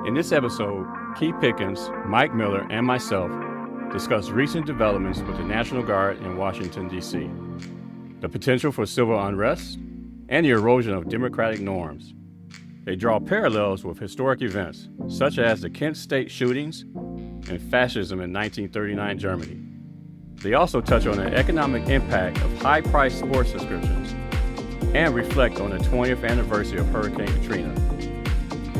In this episode, Keith Pickens, Mike Miller, and myself discuss recent developments with the National Guard in Washington, D.C., the potential for civil unrest, and the erosion of democratic norms. They draw parallels with historic events, such as the Kent State shootings and fascism in 1939 Germany. They also touch on the economic impact of high-priced sports subscriptions and reflect on the 20th anniversary of Hurricane Katrina.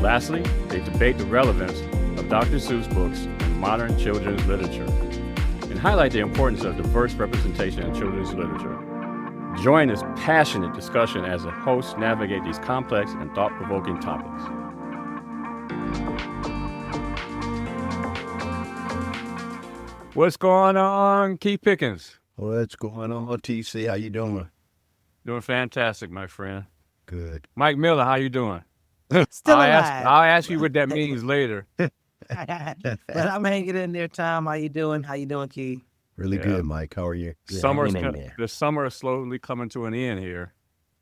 Lastly, they debate the relevance of Dr. Seuss books in modern children's literature and highlight the importance of diverse representation in children's literature. Join this passionate discussion as the hosts navigate these complex and thought-provoking topics. What's going on, Keith Pickens? What's going on, TC? How you doing? Doing fantastic, my friend. Good. Mike Miller, how you doing? Still alive. I'll ask you what that means later. But I'm hanging in there, Tom. How you doing? How you doing, Keith? Really good, Mike. How are you? Good. The summer is slowly coming to an end here.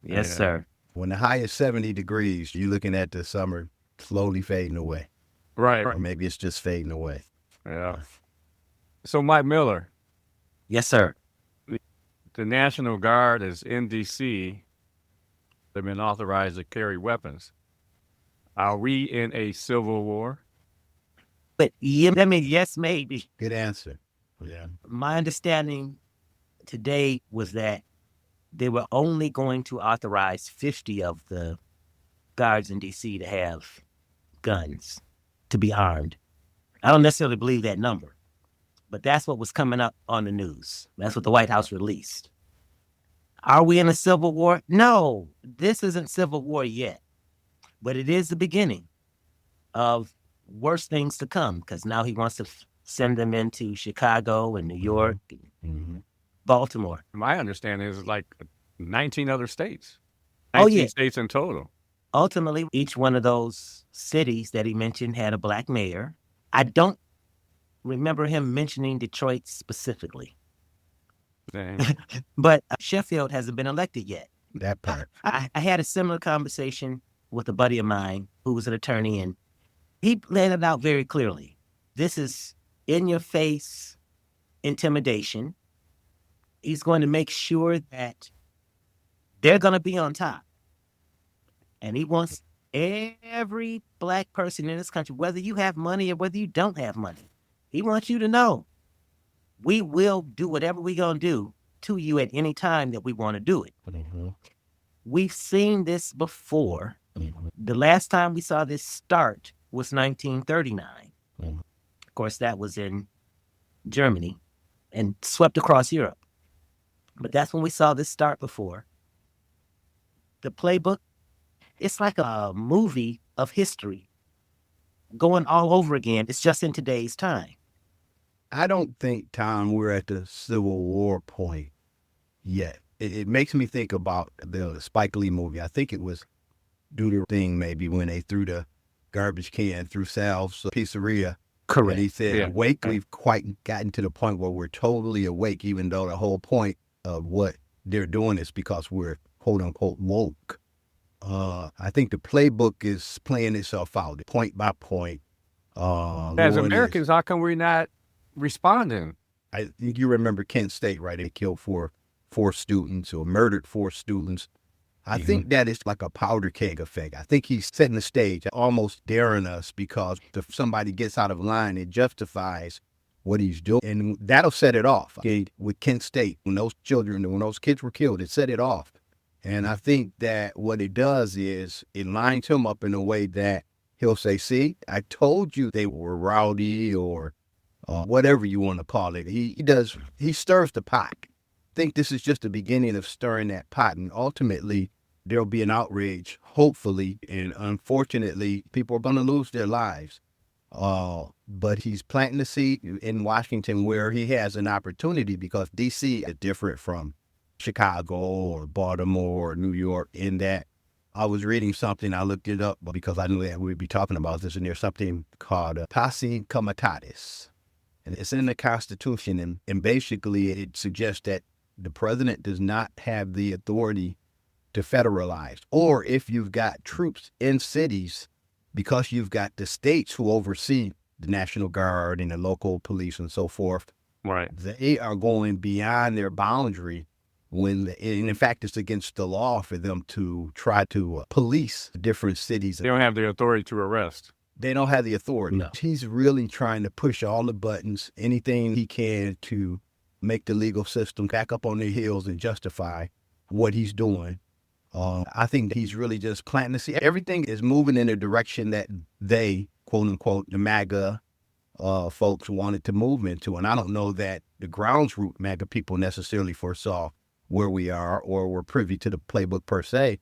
Yes, sir. When the high is 70 degrees, you're looking at the summer slowly fading away. Right. Or maybe it's just fading away. Yeah. So, Mike Miller. Yes, sir. The National Guard is in D.C. They've been authorized to carry weapons. Are we in a civil war? But yes, maybe. Good answer. Yeah. My understanding today was that they were only going to authorize 50 of the guards in D.C. to have guns, to be armed. I don't necessarily believe that number, but that's what was coming up on the news. That's what the White House released. Are we in a civil war? No, this isn't civil war yet, but it is the beginning of worse things to come, because now he wants to send them into Chicago and New York, and Baltimore. My understanding is like 19 other states. 19 states in total. Ultimately, each one of those cities that he mentioned had a black mayor. I don't remember him mentioning Detroit specifically. But Sheffield hasn't been elected yet. That part. I had a similar conversation with a buddy of mine who was an attorney, and he laid it out very clearly. This is in-your-face intimidation. He's going to make sure that they're going to be on top. And he wants every black person in this country, whether you have money or whether you don't have money, he wants you to know we will do whatever we're going to do to you at any time that we want to do it. We've seen this before. The last time we saw this start was 1939. Of course, that was in Germany and swept across Europe. But that's when we saw this start before. The playbook, it's like a movie of history going all over again. It's just in today's time. I don't think, Tom, we're at the Civil War point yet. It makes me think about the Spike Lee movie. I think it was Do the Thing, maybe, when they threw the garbage can through Sal's pizzeria. Correct. And he said, awake, we've quite gotten to the point where we're totally awake, even though the whole point of what they're doing is because we're, quote unquote, woke. I think the playbook is playing itself out, point by point. As Americans, how come we're not responding? I think you remember Kent State, right? They killed four students or murdered 4 students. I think that is like a powder keg effect. I think he's setting the stage, almost daring us, because if somebody gets out of line, it justifies what he's doing. And that'll set it off. Okay, with Kent State, when those kids were killed, it set it off. And I think that what it does is it lines him up in a way that he'll say, see, I told you they were rowdy or whatever you want to call it. He stirs the pot. I think this is just the beginning of stirring that pot, and ultimately there'll be an outrage, hopefully, and unfortunately, people are going to lose their lives. But he's planting the seed in Washington where he has an opportunity, because D.C. is different from Chicago or Baltimore or New York in that I was reading something, I looked it up because I knew that we'd be talking about this, and there's something called posse comitatus. And it's in the Constitution, and basically it suggests that the president does not have the authority to federalize. Or if you've got troops in cities because you've got the states who oversee the National Guard and the local police and so forth. Right. They are going beyond their boundary and in fact, it's against the law for them to try to police different cities. They don't have the authority to arrest. They don't have the authority. No. He's really trying to push all the buttons, anything he can to make the legal system back up on their heels and justify what he's doing. I think he's really just planting the seed. Everything is moving in a direction that they, quote unquote, the MAGA folks wanted to move into. And I don't know that the grounds root MAGA people necessarily foresaw where we are or were privy to the playbook per se.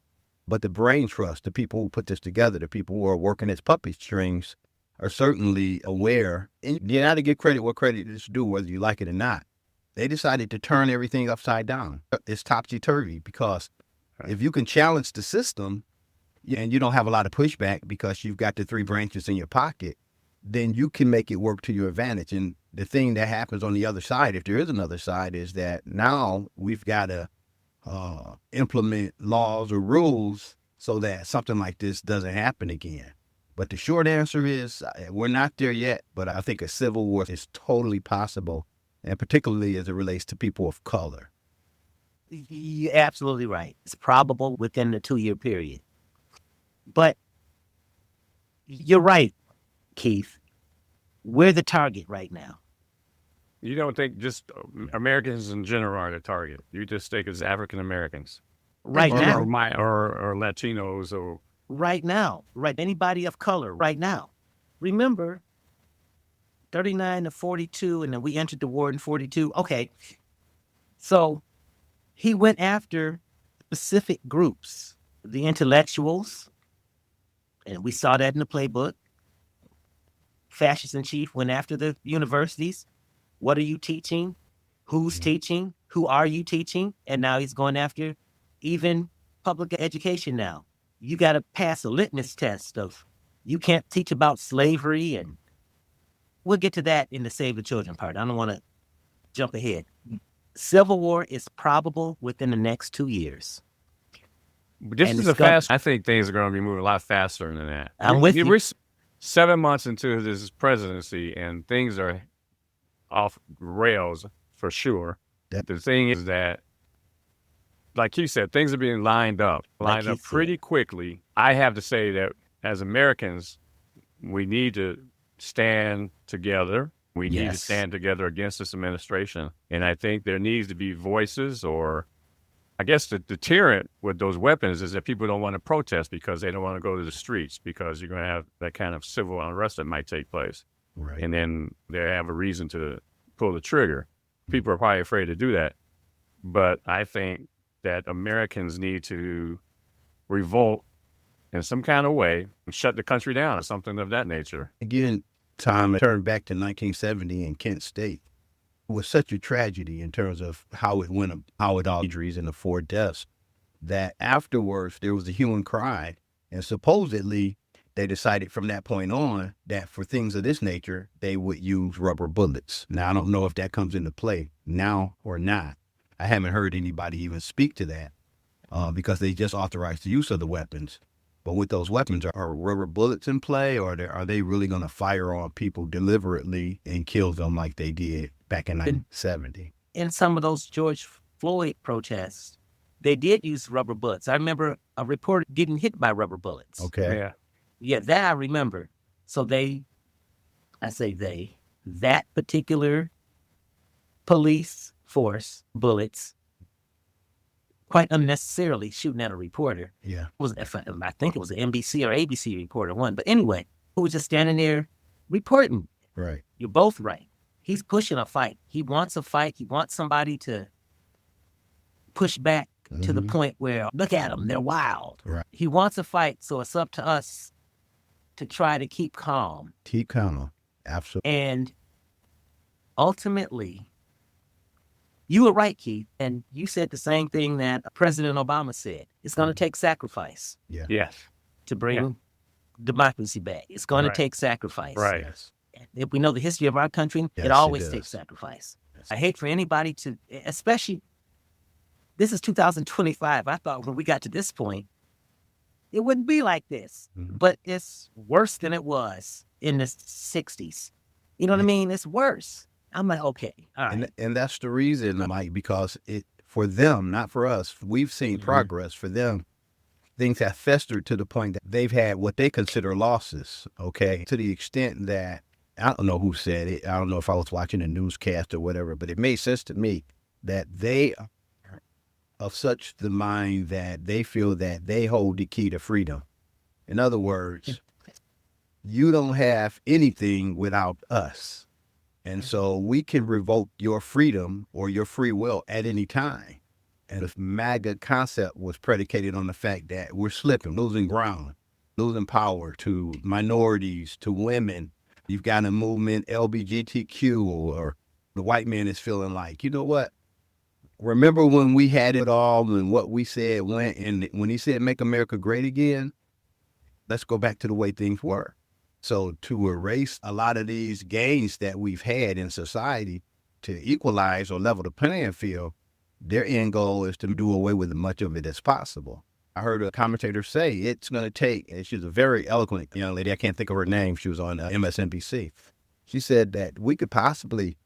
But the brain trust, the people who put this together, the people who are working as puppet strings are certainly aware. And you got to give credit where credit is due, whether you like it or not. They decided to turn everything upside down. It's topsy-turvy because if you can challenge the system and you don't have a lot of pushback because you've got the three branches in your pocket, then you can make it work to your advantage. And the thing that happens on the other side, if there is another side, is that now we've got to implement laws or rules so that something like this doesn't happen again. But the short answer is we're not there yet, but I think a civil war is totally possible, and particularly as it relates to people of color. You're absolutely right. It's probable within the 2-year period. But you're right, Keith. We're the target right now. You don't think just Americans in general are the target. You just think it's African Americans. Right now. Or Latinos or... Right now. Right. Anybody of color right now. Remember, 39 to 42, and then we entered the war in 42. Okay. So he went after specific groups, the intellectuals, and we saw that in the playbook. Fascist in chief went after the universities. What are you teaching? Who's teaching? Who are you teaching? And now he's going after even public education now. You got to pass a litmus test of, you can't teach about slavery, and we'll get to that in the Save the Children part. I don't want to jump ahead. Civil war is probable within the next 2 years. This is I think things are going to be moving a lot faster than that. I'm with you. We're 7 months into this presidency, and things are off rails for sure. The thing is that, like you said, things are being lined up pretty quickly. I have to say that as Americans, we need to stand together. We need to stand together against this administration. And I think there needs to be voices, or I guess the deterrent with those weapons is that people don't want to protest because they don't want to go to the streets, because you're going to have that kind of civil unrest that might take place. Right. And then they have a reason to pull the trigger. People are probably afraid to do that. But I think that Americans need to revolt in some kind of way and shut the country down or something of that nature. Again, Tom, turned back to 1970 in Kent State. It was such a tragedy in terms of how it went, how it all injuries and the 4 deaths, that afterwards there was a hue and cry. And supposedly they decided from that point on that for things of this nature, they would use rubber bullets. Now, I don't know if that comes into play now or not. I haven't heard anybody even speak to that because they just authorized the use of the weapons. But with those weapons, are rubber bullets in play, or are they really going to fire on people deliberately and kill them like they did back in 1970? In some of those George Floyd protests, they did use rubber bullets. I remember a reporter getting hit by rubber bullets. Okay. Yeah, that I remember. So that particular police force, bullets, quite unnecessarily shooting at a reporter. Yeah. I think it was an NBC or ABC reporter, one. But anyway, who was just standing there reporting. Right. You're both right. He's pushing a fight. He wants a fight. He wants somebody to push back to the point where, look at them, they're wild. Right. He wants a fight, so it's up to us to try to keep calm. Keep calm. Absolutely. And ultimately, you were right, Keith, and you said the same thing that President Obama said. It's going to take sacrifice. Yeah. Yes. To bring democracy back. It's going to take sacrifice. Right. Yes. If we know the history of our country, Yes, it always it takes does. sacrifice. Yes. I hate for anybody to, especially, this is 2025. I thought when we got to this point, it wouldn't be like this. But it's worse than it was in the 60s. You know what I mean? It's worse. I'm like, okay, all right. And that's the reason, Mike, because for them, not for us, we've seen progress. For them, things have festered to the point that they've had what they consider losses, okay? To the extent that, I don't know who said it, I don't know if I was watching a newscast or whatever, but it made sense to me that they are of such the mind that they feel that they hold the key to freedom. In other words, you don't have anything without us. And so we can revoke your freedom or your free will at any time. And the MAGA concept was predicated on the fact that we're slipping, losing ground, losing power to minorities, to women. You've got a movement, LGBTQ, or the white man is feeling like, you know what? Remember when we had it all and what we said went, and when he said, make America great again, let's go back to the way things were. So to erase a lot of these gains that we've had in society, to equalize or level the playing field, their end goal is to do away with as much of it as possible. I heard a commentator say it's going to take, and she's a very eloquent young lady, I can't think of her name, she was on MSNBC. She said that we could possibly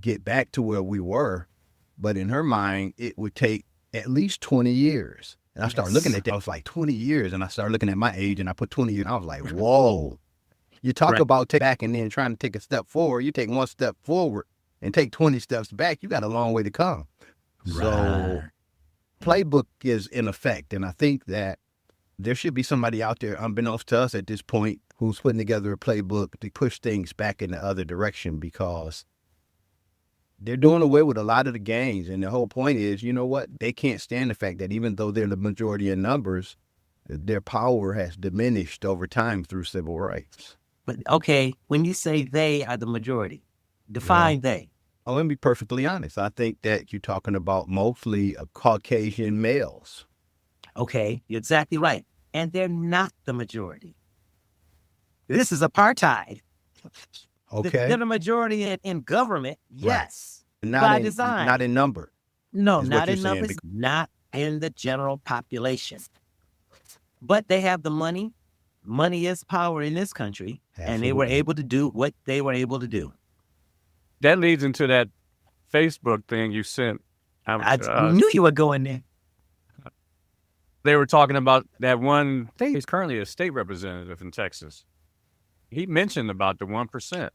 get back to where we were, but in her mind, it would take at least 20 years. And I started looking at that, I was like, 20 years, and I started looking at my age, and I put 20 years, I was like, whoa. You talk about take back and then trying to take a step forward, you take one step forward and take 20 steps back, you got a long way to come. So playbook is in effect. And I think that there should be somebody out there, unbeknownst to us at this point, who's putting together a playbook to push things back in the other direction, because they're doing away with a lot of the gains. And the whole point is, you know what? They can't stand the fact that even though they're the majority in numbers, their power has diminished over time through civil rights. But okay, when you say they are the majority, define they. Oh, let me be perfectly honest. I think that you're talking about mostly Caucasian males. Okay, you're exactly right. And they're not the majority. This is apartheid. Okay. They're the majority in government, yes, Not by in, design. Not in number. No, is what not you're in saying, numbers, not in the general population. But they have the money. Money is power in this country, and they were Absolutely. able to do what they were able to do. That leads into that Facebook thing you sent. I knew you were going there. They were talking about that one. I think he's currently a state representative in Texas. He mentioned about the 1%.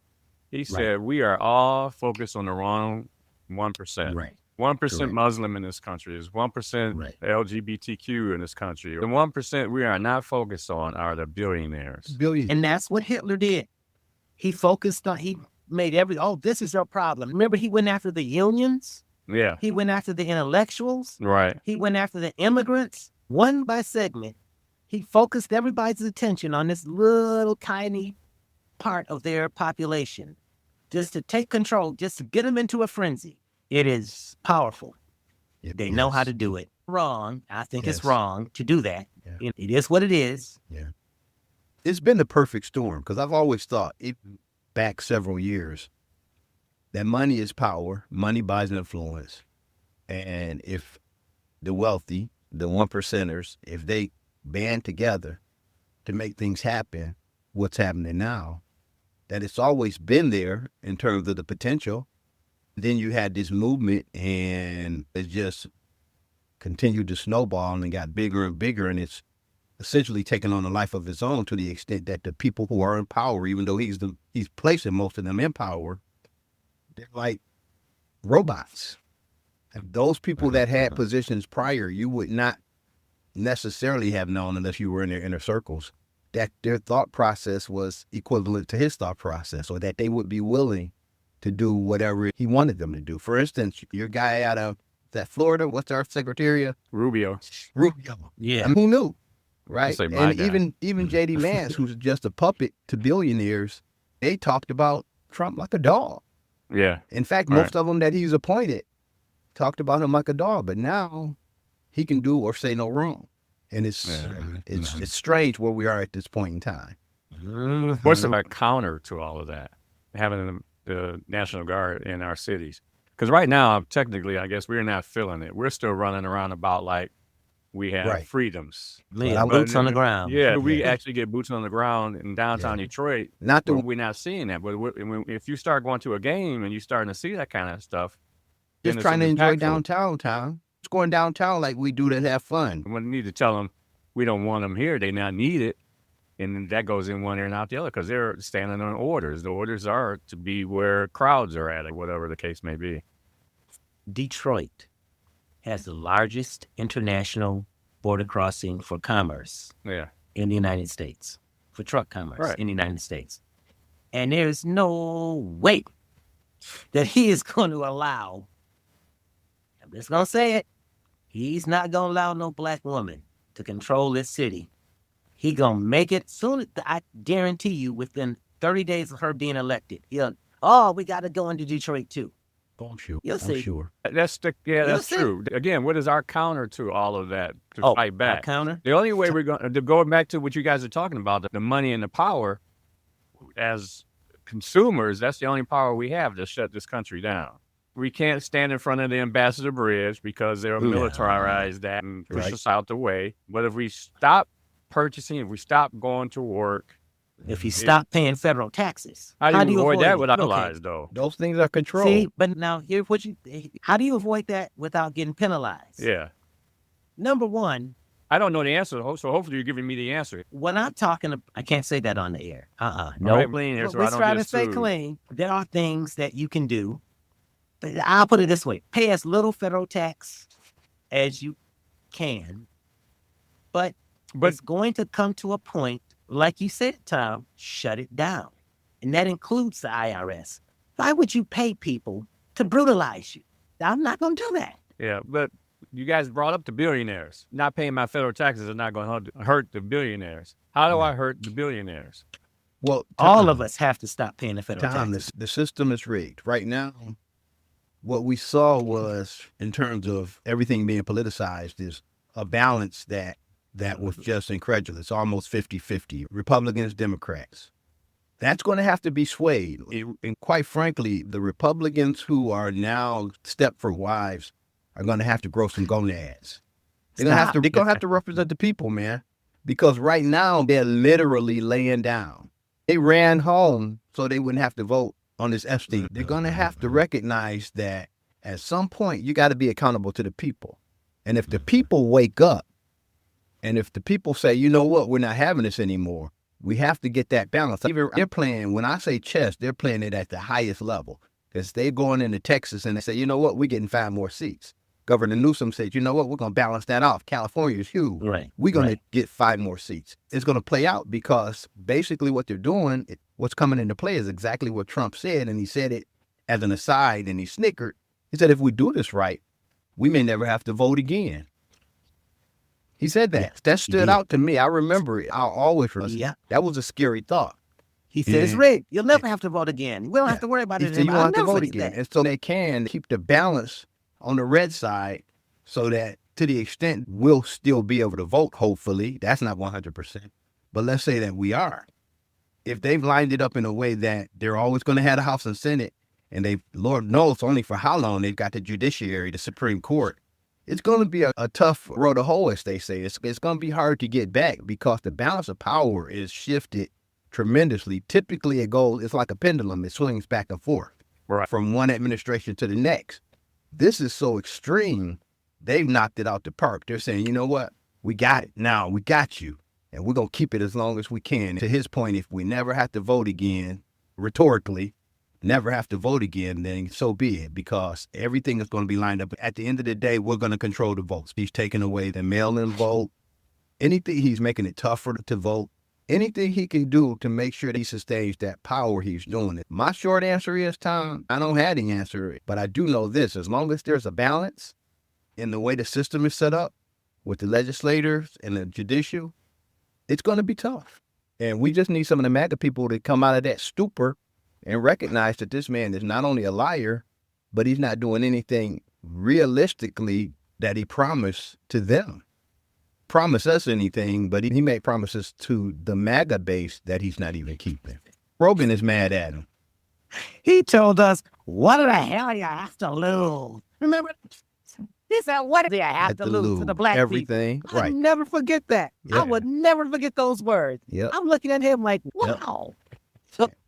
He said, we are all focused on the wrong 1%. Right. 1% Correct. Muslim in this country is 1% LGBTQ in this country. The 1% we are not focused on are the billionaires. Billion. And that's what Hitler did. He focused on, he made this is your problem. Remember, he went after the unions. Yeah. He went after the intellectuals. Right. He went after the immigrants, one by segment. He focused everybody's attention on this little tiny part of their population, just to take control, just to get them into a frenzy. It is powerful. They know how to do it. Wrong. I think it's wrong to do that. Yeah. It is what it is. Yeah. It's been the perfect storm, because I've always thought, back several years, that money is power. Money buys influence. And if the wealthy, the 1%ers, if they band together to make things happen, what's happening now, that it's always been there in terms of the potential. Then you had this movement, and it just continued to snowball and got bigger and bigger, and it's essentially taken on a life of its own, to the extent that the people who are in power, even though he's placing most of them in power, they're like robots. And those people that had positions prior, you would not necessarily have known, unless you were in their inner circles, that their thought process was equivalent to his thought process, or that they would be willing to do whatever he wanted them to do. For instance, your guy out of that Florida, what's our secretary? Rubio. Yeah. I mean, who knew, right? Say my And guy. even J.D. Vance, who's just a puppet to billionaires, they talked about Trump like a dog. Yeah. In fact, Right. most of them that he's appointed talked about him like a dog, but now he can do or say no wrong. And it's strange where we are at this point in time. What's the counter to all of that? Having the National Guard in our cities. Because right now, technically, I guess we're not feeling it. We're still running around about like we have Right. freedoms. Yeah, boots on the ground. Yeah, we actually get boots on the ground in downtown Detroit. Not the We're not seeing that. But if you start going to a game and you're starting to see that kind of stuff, then just it's trying to enjoy impactful. downtown town. It's going downtown like we do to have fun. We need to tell them we don't want them here. They not need it. And then that goes in one ear and out the other because they're standing on orders. The orders are to be where crowds are at, or whatever the case may be. Detroit has the largest international border crossing for commerce in the United States, for truck commerce in the United States. And there's no way that he is going to allow, I'm just going to say it, he's not going to allow no black woman to control this city. He going to make it soon. I guarantee you, within 30 days of her being elected, we got to go into Detroit too. Oh, I'm sure. You'll see. I'm sure. That's true. Again, what is our counter to all of that to fight back? Our counter? The only way we're going to go back to what you guys are talking about, the money and the power, as consumers, that's the only power we have to shut this country down. We can't stand in front of the Ambassador Bridge because they'll militarize that and push us out the way. But if we stop purchasing, if we stop going to work, if you stop paying federal taxes, how do you avoid that without penalized, though? Those things are controlled. See, but now here's how do you avoid that without getting penalized? Yeah. Number one, I don't know the answer, so hopefully you're giving me the answer. When I'm talking, I can't say that on the air. No. Right, clean here, so let's try to stay clean. There are things that you can do. But I'll put it this way: pay as little federal tax as you can, but it's going to come to a point, like you said, Tom, shut it down. And that includes the IRS. Why would you pay people to brutalize you? I'm not going to do that. Yeah, but you guys brought up the billionaires. Not paying my federal taxes is not going to hurt the billionaires. How do I hurt the billionaires? Well, all of us have to stop paying the federal taxes. The system is rigged. Right now, what we saw was, in terms of everything being politicized, is a balance that was just incredulous, almost 50-50, Republicans, Democrats. That's going to have to be swayed. And quite frankly, the Republicans who are now Stepford wives are going to have to grow some gonads. They're going to have to represent the people, man, because right now they're literally laying down. They ran home so they wouldn't have to vote on this Epstein. They're going to have to recognize that at some point you got to be accountable to the people. And if the people wake up, and if the people say, you know what, we're not having this anymore, we have to get that balance. They're playing, when I say chess, they're playing it at the highest level. Because they're going into Texas and they say, you know what, we're getting 5 more seats. Governor Newsom said, you know what, we're going to balance that off. California is huge. Right. We're going to get 5 more seats. It's going to play out because basically what they're doing, what's coming into play is exactly what Trump said. And he said it as an aside and he snickered. He said, if we do this right, we may never have to vote again. He said that. Yes, that stood out to me. I remember it. I'll always remember. Yeah. That was a scary thought. He said, it's rigged. You'll never have to vote again. We don't have to worry about it anymore. You won't have to vote again. And so they can keep the balance on the red side so that to the extent we'll still be able to vote, hopefully. That's not 100%. But let's say that we are. If they've lined it up in a way that they're always going to have the House and Senate, and they, Lord knows only for how long they've got the judiciary, the Supreme Court, it's going to be a tough road to hoe, as they say. It's going to be hard to get back because the balance of power is shifted tremendously. Typically, it's like a pendulum. It swings back and forth from one administration to the next. This is so extreme. They've knocked it out the park. They're saying, you know what? We got it now. We got you. And we're going to keep it as long as we can. To his point, if we never have to vote again, rhetorically, never have to vote again, then so be it, because everything is going to be lined up. At the end of the day, we're going to control the votes. He's taking away the mail-in vote. Anything, he's making it tougher to vote. Anything he can do to make sure that he sustains that power, he's doing it. My short answer is, Tom, I don't have the answer, but I do know this. As long as there's a balance in the way the system is set up with the legislators and the judicial, it's going to be tough. And we just need some of the MAGA people to come out of that stupor and recognize that this man is not only a liar, but he's not doing anything realistically that he promised to them. Promise us anything, but he made promises to the MAGA base that he's not even keeping. Rogan is mad at him. He told us, what the hell you have to lose? Remember? He said, what did I have to lose to the black everything. people? Right. I'll never forget that. Yeah. I would never forget those words. Yep. I'm looking at him like, wow.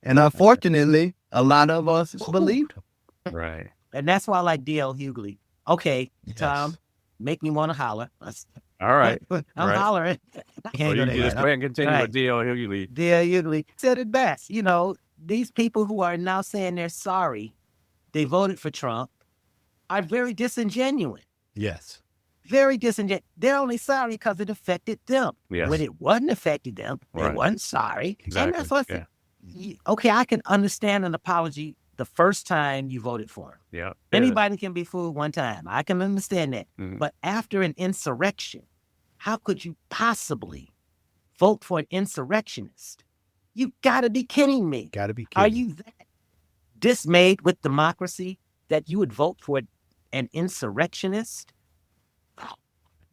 And unfortunately, a lot of us believed him. Right. And that's why I like D.L. Hughley. Okay, Yes. Tom, make me want to holler. All right. I'm Right. hollering. I can't Well, go you just there. go ahead and continue Right. with D.L. Hughley. D.L. Hughley said it best. You know, these people who are now saying they're sorry, they voted for Trump, are very disingenuous. Yes. Very disingenuous. They're only sorry because it affected them. Yes. When it wasn't affected them, they Right. wasn't sorry. Exactly. And that's what okay, I can understand an apology the first time you voted for him. Yeah. Anybody can be fooled one time. I can understand that. Mhm. But after an insurrection, how could you possibly vote for an insurrectionist? You gotta be kidding me. Got to be kidding. Are you that dismayed with democracy that you would vote for an insurrectionist?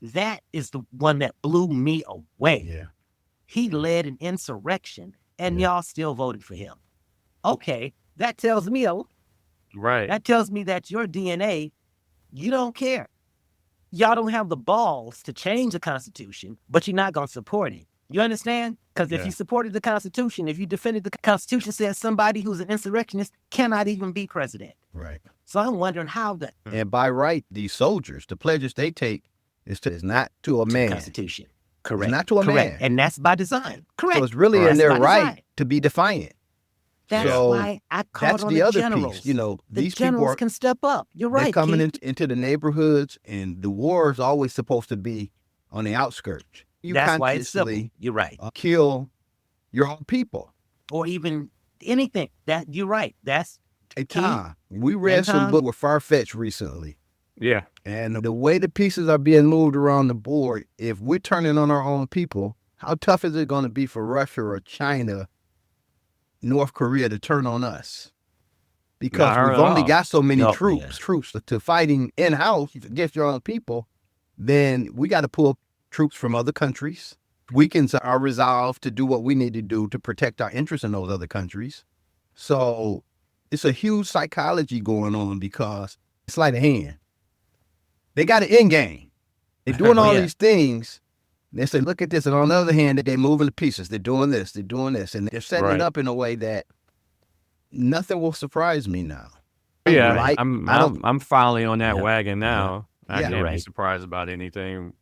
That is the one that blew me away. Yeah. He led an insurrection and Yeah. y'all still voted for him. Okay, that tells me Right. that tells me that your DNA, you don't care. Y'all don't have the balls to change the Constitution, but you're not going to support it. You understand? Because if Yeah. you supported the Constitution, if you defended the Constitution, says somebody who's an insurrectionist cannot even be president. Right. So I'm wondering how the And by right, these soldiers, the pledges they take is not to a man. Constitution. Correct. not to a Correct. man. And that's by design. Correct. So it's really Right. in their That's by right design. to be defiant. That's So why I called That's on the the other generals. piece. You know, The these people generals are can step up. You're they're right, coming Keith. into the neighborhoods, and the war is always supposed to be on the outskirts. You That's why it's simple. consciously You're right. kill your own people. Or even anything. That you're right. That's Hey, Key. Tom, we read And some Tom. book with far-fetched recently. Yeah. And the way the pieces are being moved around the board, if we're turning on our own people, how tough is it going to be for Russia or China, North Korea to turn on us? Because Not hard we've at only all. got so many No, troops to fighting in-house against your own people, then we got to pull troops from other countries. Weakens our resolve to do what we need to do to protect our interests in those other countries. So it's a huge psychology going on because it's like a hand. They got an end game. They're doing all Yeah. these things. They say, look at this. And on the other hand, they're moving the pieces. They're doing this. They're doing this. And they're setting Right. it up in a way that nothing will surprise me now. Yeah. Like, I don't- I'm finally on that Yeah. wagon now. I Yeah. can't be Right. surprised about anything.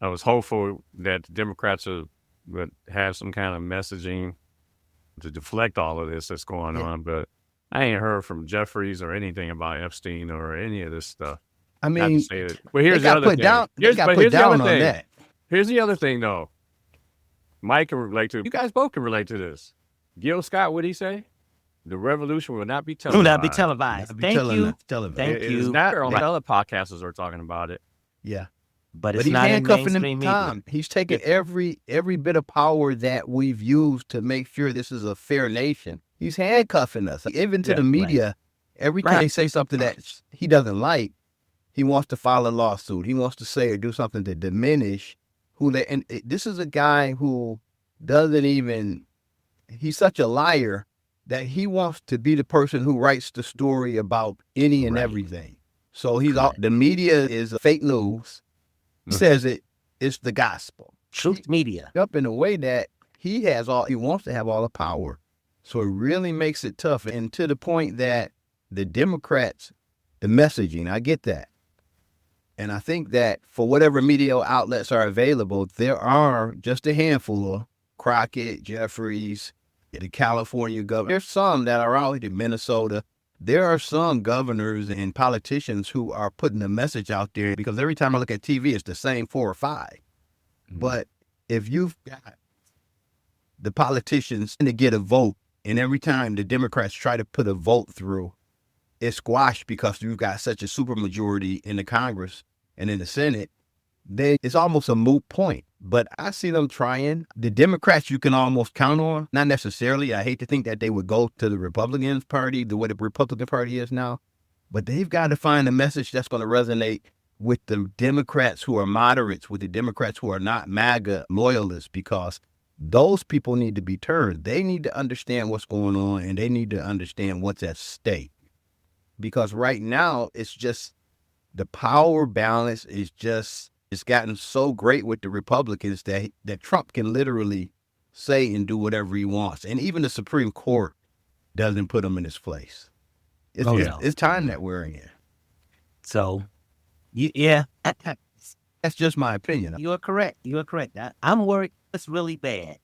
I was hopeful that the Democrats would have some kind of messaging to deflect all of this that's going Yeah. on, but I ain't heard from Jeffries or anything about Epstein or any of this stuff. I Not to mean, say that. Well, they here's the got other put thing. down. They Here's, got but put here's the down other on thing. that. Here's the other thing, though. Mike can relate to. You guys both can relate to this. Gil Scott, what'd he say? The revolution will not be Do televised. not be televised. Thank you. Television. Thank It is you. not. On Right. other podcasters are talking about it. Yeah. But But it's he's not in handcuffing mainstream them media. time. He's taking every bit of power that we've used to make sure this is a fair nation. He's handcuffing us. Even to Yeah, the media, every time Right. they say something that he doesn't like, he wants to file a lawsuit. He wants to say or do something to diminish who they. And this is a guy who doesn't even. He's such a liar that he wants to be the person who writes the story about any and Right. everything. So he's all, the media is fake news. He says it's the gospel. Truth media. Up in a way that he wants to have all the power. So it really makes it tough. And to the point that the Democrats, the messaging, I get that. And I think that for whatever media outlets are available, there are just a handful of Crockett, Jeffries, the California governor. There's some that are out in Minnesota. There are some governors and politicians who are putting a message out there because every time I look at TV, it's the same 4 or 5. But if you've got the politicians to get a vote, and every time the Democrats try to put a vote through, it's squashed because you've got such a supermajority in the Congress and in the Senate, then it's almost a moot point. But I see them trying. The Democrats you can almost count on. Not necessarily. I hate to think that they would go to the Republican Party, the way the Republican Party is now. But they've got to find a message that's going to resonate with the Democrats who are moderates, with the Democrats who are not MAGA loyalists, because those people need to be turned. They need to understand what's going on, and they need to understand what's at stake. Because right now, it's just The power balance is just, it's gotten so great with the Republicans that Trump can literally say and do whatever he wants. And even the Supreme Court doesn't put him in his place. It's time that we're in. So, yeah. That's just my opinion. You're correct. You're correct. I'm worried it's really bad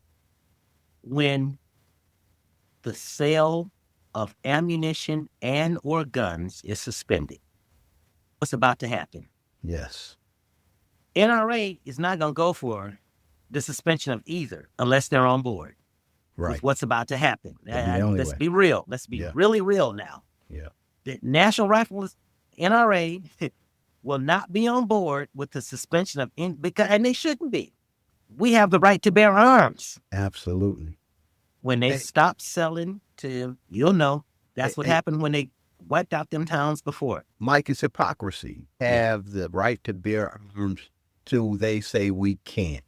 when the sale of ammunition and or guns is suspended. What's about to happen? Yes. NRA is not going to go for the suspension of either unless they're on board with what's about to happen. Let's be real. Let's be really real now. Yeah. The National Rifles, NRA, will not be on board with the suspension of, and they shouldn't be. We have the right to bear arms. Absolutely. When they stop selling to, that's what happened when they wiped out them towns before. Mike, it's hypocrisy. Have the right to bear arms till they say we can't.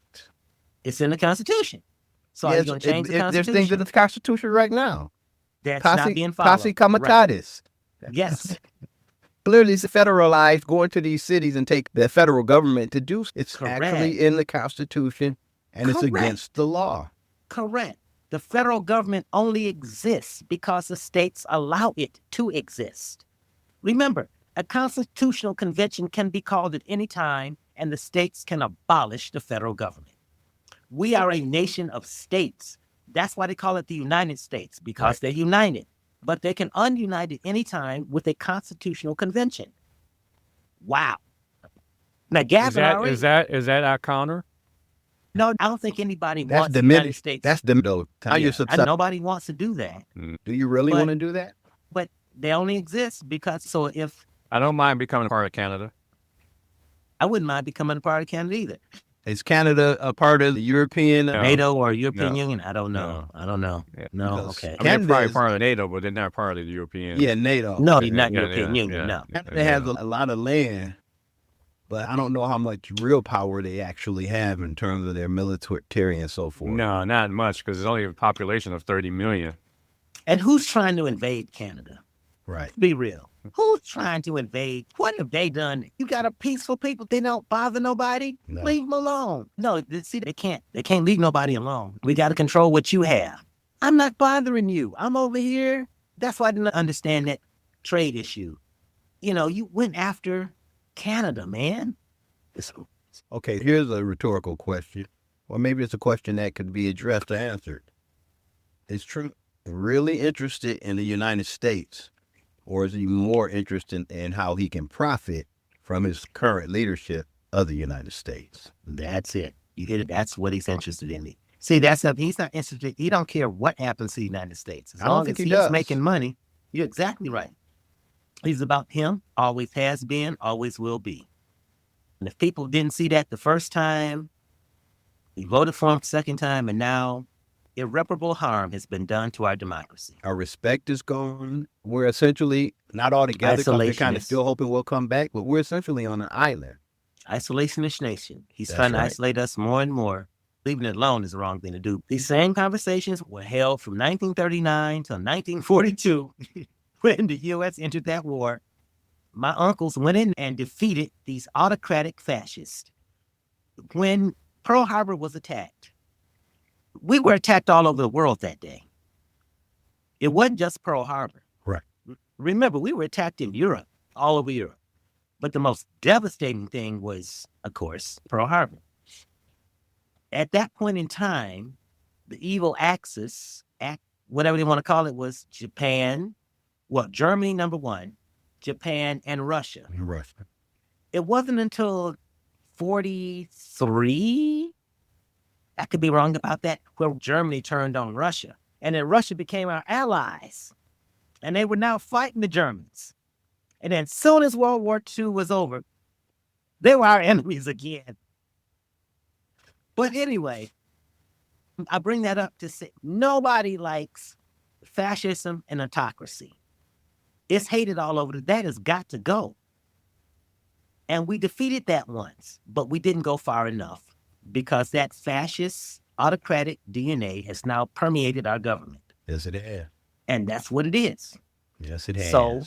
It's in the Constitution. So are you going to change the Constitution? There's things in the Constitution right now. That's not being followed. Posse comitatus. Right. Yes. Clearly, it's federalized, going to these cities and take the federal government to do. It's actually in the Constitution, and it's against the law. Correct. The federal government only exists because the states allow it to exist. Remember, a constitutional convention can be called at any time, and the states can abolish the federal government. We are a nation of states. That's why they call it the United States, because they're united. But they can ununite at any time with a constitutional convention. Wow. Now, Gavin is that our counter? No, I don't think anybody wants the United States. That's the middle. Nobody wants to do that. Do you really want to do that? But they only exist because, if... I don't mind becoming a part of Canada. I wouldn't mind becoming a part of Canada either. Is Canada a part of the European... NATO or European Union? I don't know. I don't know. Yeah. No, okay. I mean, they're probably part of NATO, but they're not part of the European... Yeah, NATO. No, they're not European Union, no. Canada has a lot of land, but I don't know how much real power they actually have in terms of their military and so forth. No, not much, because there's only a population of 30 million. And who's trying to invade Canada? Right. Be real. Who's trying to invade? What have they done? You got a peaceful people. They don't bother nobody. No. Leave them alone. No, see, they can't leave nobody alone. We got to control what you have. I'm not bothering you. I'm over here. That's why I didn't understand that trade issue. You went after Canada, man. Okay, here's a rhetorical question. Or maybe it's a question that could be addressed or answered. Is Trump really interested in the United States? Or is he more interested in how he can profit from his current leadership of the United States? That's it. You hit it. That's what he's interested in. See, that's something he's not interested. He don't care what happens to the United States. As long as he's making money, you're exactly right. He's about him, always has been, always will be. And if people didn't see that the first time, we voted for him the second time, and now irreparable harm has been done to our democracy. Our respect is gone. We're essentially not all together because we're kind of still hoping we'll come back, but we're essentially on an island. Isolationist nation. He's trying to isolate us more and more. Leaving it alone is the wrong thing to do. These same conversations were held from 1939 to 1942 when the U.S. entered that war. My uncles went in and defeated these autocratic fascists. When Pearl Harbor was attacked, we were attacked all over the world that day. It wasn't just Pearl Harbor. Right. Remember, we were attacked in Europe, all over Europe. But the most devastating thing was, of course, Pearl Harbor. At that point in time, the evil axis, whatever they want to call it, was Japan, Germany, number one, Japan, and Russia. It wasn't until 1943, I could be wrong about that, where Germany turned on Russia. And then Russia became our allies. And they were now fighting the Germans. And then as soon as World War II was over, they were our enemies again. But anyway, I bring that up to say nobody likes fascism and autocracy. It's hated all over. That has got to go. And we defeated that once, but we didn't go far enough because that fascist, autocratic DNA has now permeated our government. Yes, it has. And that's what it is. Yes, it has. So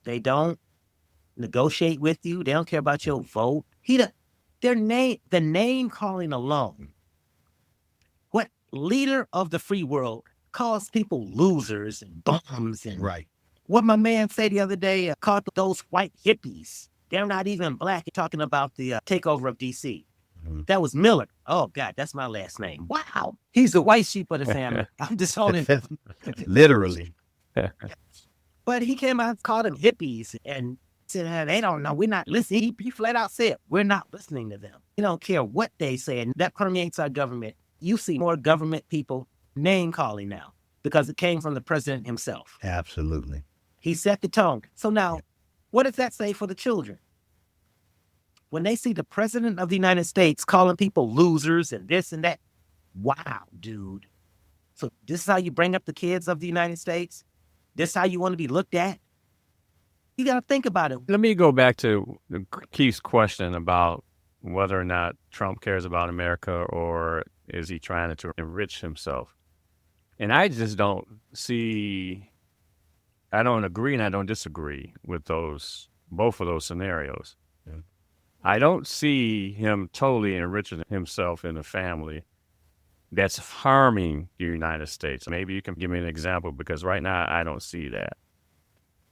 they don't negotiate with you. They don't care about your vote. The name calling alone. What leader of the free world calls people losers and bums and Right. what my man said the other day, called those white hippies. They're not even black. Talking about the takeover of D.C. That was Miller. Oh, God, that's my last name. Wow. He's the white sheep of the family. I'm disowning him. Literally. But he came out and called them hippies and said, they don't know. We're not listening. He flat out said, we're not listening to them. We don't care what they say. And that permeates our government. You see more government people name calling now because it came from the president himself. Absolutely. He set the tone. So now, what does that say for the children? When they see the president of the United States calling people losers and this and that, wow, dude. So this is how you bring up the kids of the United States? This is how you want to be looked at? You got to think about it. Let me go back to Keith's question about whether or not Trump cares about America or is he trying to enrich himself. And I just don't see, I don't agree and I don't disagree with both of those scenarios. Yeah. I don't see him totally enriching himself in a family that's harming the United States. Maybe you can give me an example because right now I don't see that.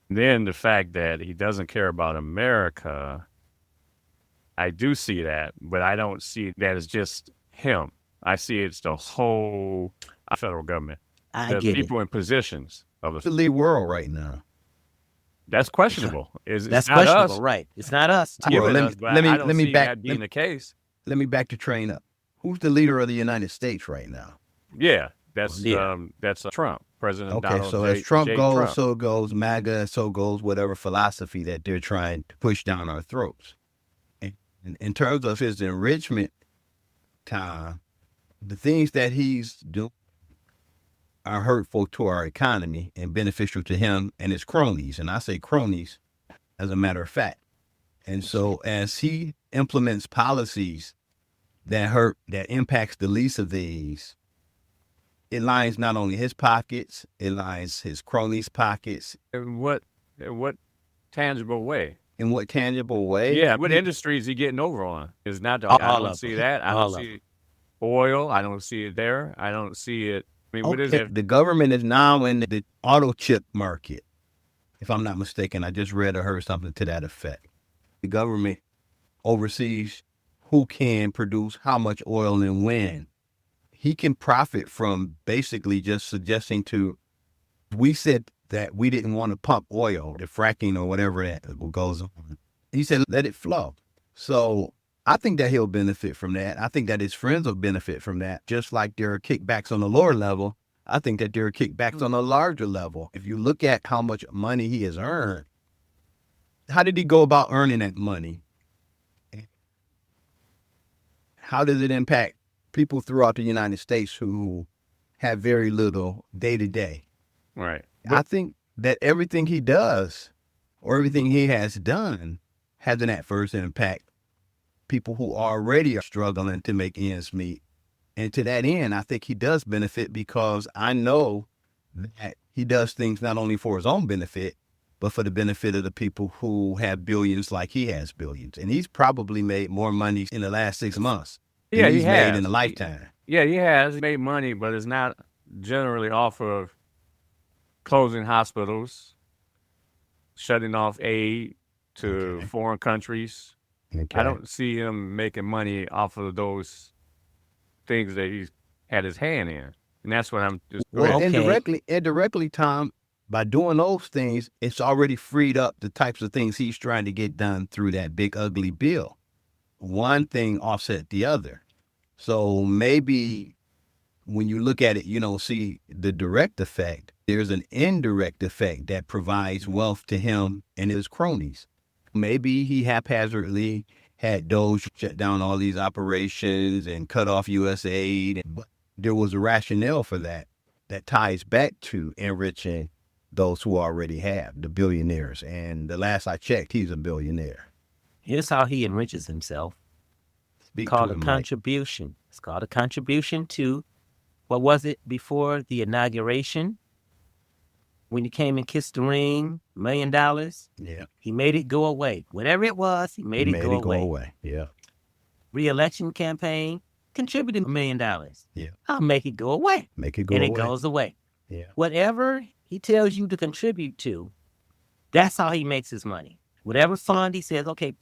Then the fact that he doesn't care about America, I do see that, but I don't see that as just him. I see it's the whole federal government. I the get people in positions of It's the lead world right now. That's questionable. That's it's not questionable, us right? It's not us. giving Well, us, but let me- I don't let me see back- that being the case. Let me back the train up. Who's the leader of the United States right now? Yeah, that's Yeah. Trump, President Okay, Donald so J. as Trump J. goes, Trump. so goes MAGA, so goes whatever philosophy that they're trying to push down our throats. And in terms of his enrichment time, the things that he's doing are hurtful to our economy and beneficial to him and his cronies. And I say cronies as a matter of fact. And so as he implements policies that impacts the least of these, it lines not only his pockets, it lines his cronies' pockets. In what tangible way? In what tangible way? Yeah, what industry is he getting over on? Is not the, All I don't of see them. that. I All don't of see oil. I don't see it there. I don't see it. I mean, what is it? The government is now in the auto chip market. If I'm not mistaken, I just read or heard something to that effect. The government oversees who can produce how much oil and when. He can profit from basically just suggesting we said that we didn't want to pump oil, the fracking or whatever that goes on. He said, let it flow. So I think that he'll benefit from that. I think that his friends will benefit from that. Just like there are kickbacks on the lower level, I think that there are kickbacks on a larger level. If you look at how much money he has earned, how did he go about earning that money? How does it impact people throughout the United States who have very little day to day? Right. I think that everything he does or everything he has done has an adverse impact. People who already are struggling to make ends meet. And to that end, I think he does benefit because I know that he does things not only for his own benefit, but for the benefit of the people who have billions like he has billions. And he's probably made more money in the last 6 months than Yeah, he's he made has. in a lifetime. Yeah, he has made money, but it's not generally off of closing hospitals, shutting off aid to foreign countries. Okay. I don't see him making money off of those things that he's had his hand in. And that's what I'm just Well, Okay. indirectly, Tom, by doing those things, it's already freed up the types of things he's trying to get done through that big, ugly bill. One thing offset the other. So maybe when you look at it, you don't see the direct effect. There's an indirect effect that provides wealth to him and his cronies. Maybe he haphazardly had Doge shut down all these operations and cut off U.S. aid. But there was a rationale for that ties back to enriching those who already have, the billionaires. And the last I checked, he's a billionaire. Here's how he enriches himself. Speak Called to a him, Mike. contribution. It's called a contribution to, what was it before the inauguration? When you came and kissed the ring, $1 million, Yeah. he made it go away. Whatever it was, he made it go away. Yeah. Re-election campaign, contributed $1 million. Yeah. I'll make it go away. Make it go and away. it goes away. Yeah. Whatever he tells you to contribute to, that's how he makes his money. Whatever fund he says, okay,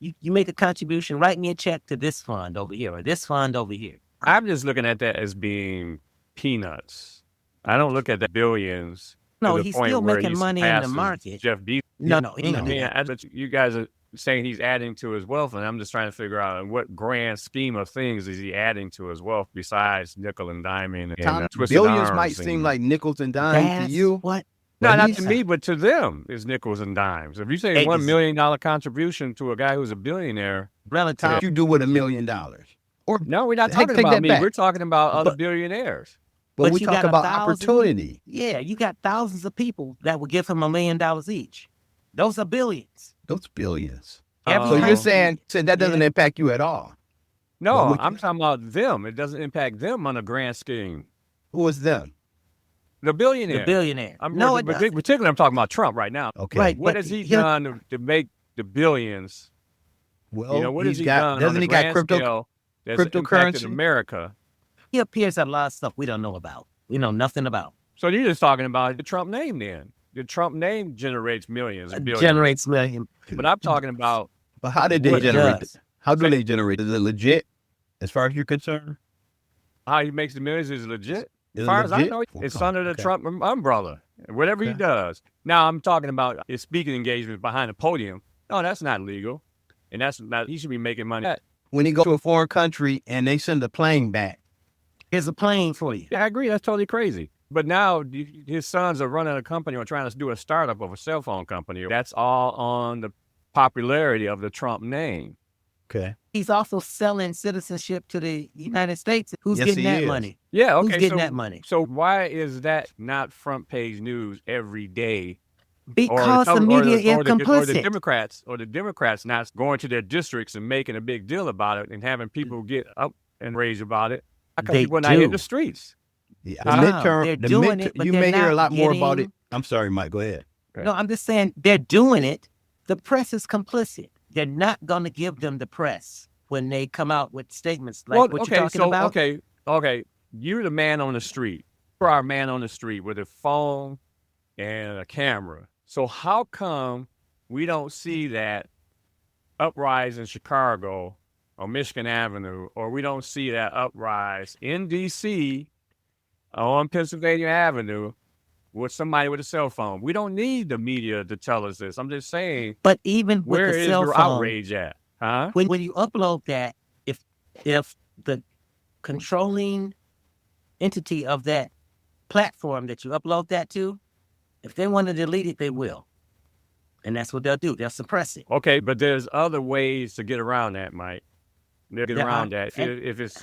you make a contribution, write me a check to this fund over here or this fund over here. I'm just looking at that as being peanuts. I don't look at the billions. No, to the he's point still where making he money in the surpasses market. Jeff Bezos. No, I mean, but you guys are saying he's adding to his wealth, and I'm just trying to figure out in what grand scheme of things is he adding to his wealth besides nickel and diming and Tom, twisted billions arms might and- seem like nickels and dimes to you. What? No, But not he's- to me, but to them is nickels and dimes. If you say $1 million contribution to a guy who's a billionaire, Relative. Tom, you do with $1 million. Or no, we're not Take- talking take about that me. back. We're talking about other But- billionaires. but we you talk got about 1,000 opportunity. Yeah, you got thousands of people that would give him $1 million each. Those are billions. Those billions. Every So you're country- saying that doesn't impact you at all. No, Well, we- I'm talking about them. It doesn't impact them on a grand scheme. Who is them? The billionaire. The billionaire. No, it doesn't. particularly I'm talking about Trump right now. Okay. Right. What But has he he'll- done to make the billions? Well, What has he's he got. done on Doesn't the he got grand crypto? scale that's impacted cryptocurrency? America? He appears at a lot of stuff we don't know about. We know nothing about. So you're just talking about the Trump name then. The Trump name generates millions and billions. Generates million. But I'm talking about But how did they What generate? does? How do they generate? Is it legit? As far as you're concerned, how he makes the millions is legit. Is As it far as I legit? know, it's Okay. under the Okay. Trump umbrella. Whatever he Okay. does. Now I'm talking about his speaking engagements behind the podium. No, that's not legal. And that's not, he should be making money. when he go to a foreign country and they send a plane back, Here's a plane for you. Yeah, I agree. That's totally crazy. But now his sons are running a company or trying to do a startup of a cell phone company. That's all on the popularity of the Trump name. okay, He's also selling citizenship to the United States. Who's Yes, getting he that is. money? Yeah, okay. Who's getting so, that money? So why is that not front page news every day? Because the media is or the complicit. Democrats not going to their districts and making a big deal about it and having people get up and rage about it. How come They people not in do. the streets? yeah. Wow, The midterm, they're the doing midterm, it, but you they're may hear a not lot more about it. getting- I'm sorry, Mike. Go ahead. No, I'm just saying they're doing it. The press is complicit. They're not going to give them the press when they come out with statements like what you're talking about. Okay. You're the man on the street. You're our man on the street with a phone and a camera. So how come we don't see that uprise in Chicago or Michigan Avenue, or we don't see that uprise in D.C. on Pennsylvania Avenue with somebody with a cell phone? We don't need the media to tell us this. I'm just saying, But even with where the is cell your phone, outrage at? Huh? when you upload that, if the controlling entity of that platform that you upload that to, if they want to delete it, they will. And that's what they'll do. They'll suppress it. Okay, but there's other ways to get around that, Mike. They'll get There around are- that. If it's,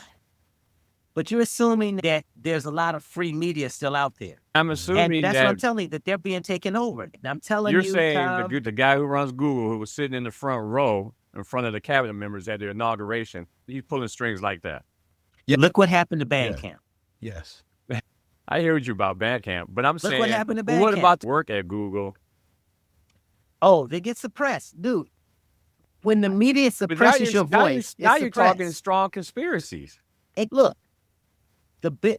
But you're assuming that there's a lot of free media still out there. I'm assuming And that's what I'm that telling you, that they're being taken over. And I'm telling you're you, saying Tom, the guy who runs Google, who was sitting in the front row in front of the cabinet members at their inauguration, he's pulling strings like that. look what happened to Yeah. Bandcamp. Yes. I heard you about Bandcamp, but I'm saying, what happened to well, what Bandcamp. about the work at Google? Oh, they get suppressed. Dude, when the media But suppresses your voice, now it's you're talking suppressed. strong conspiracies. Hey, look,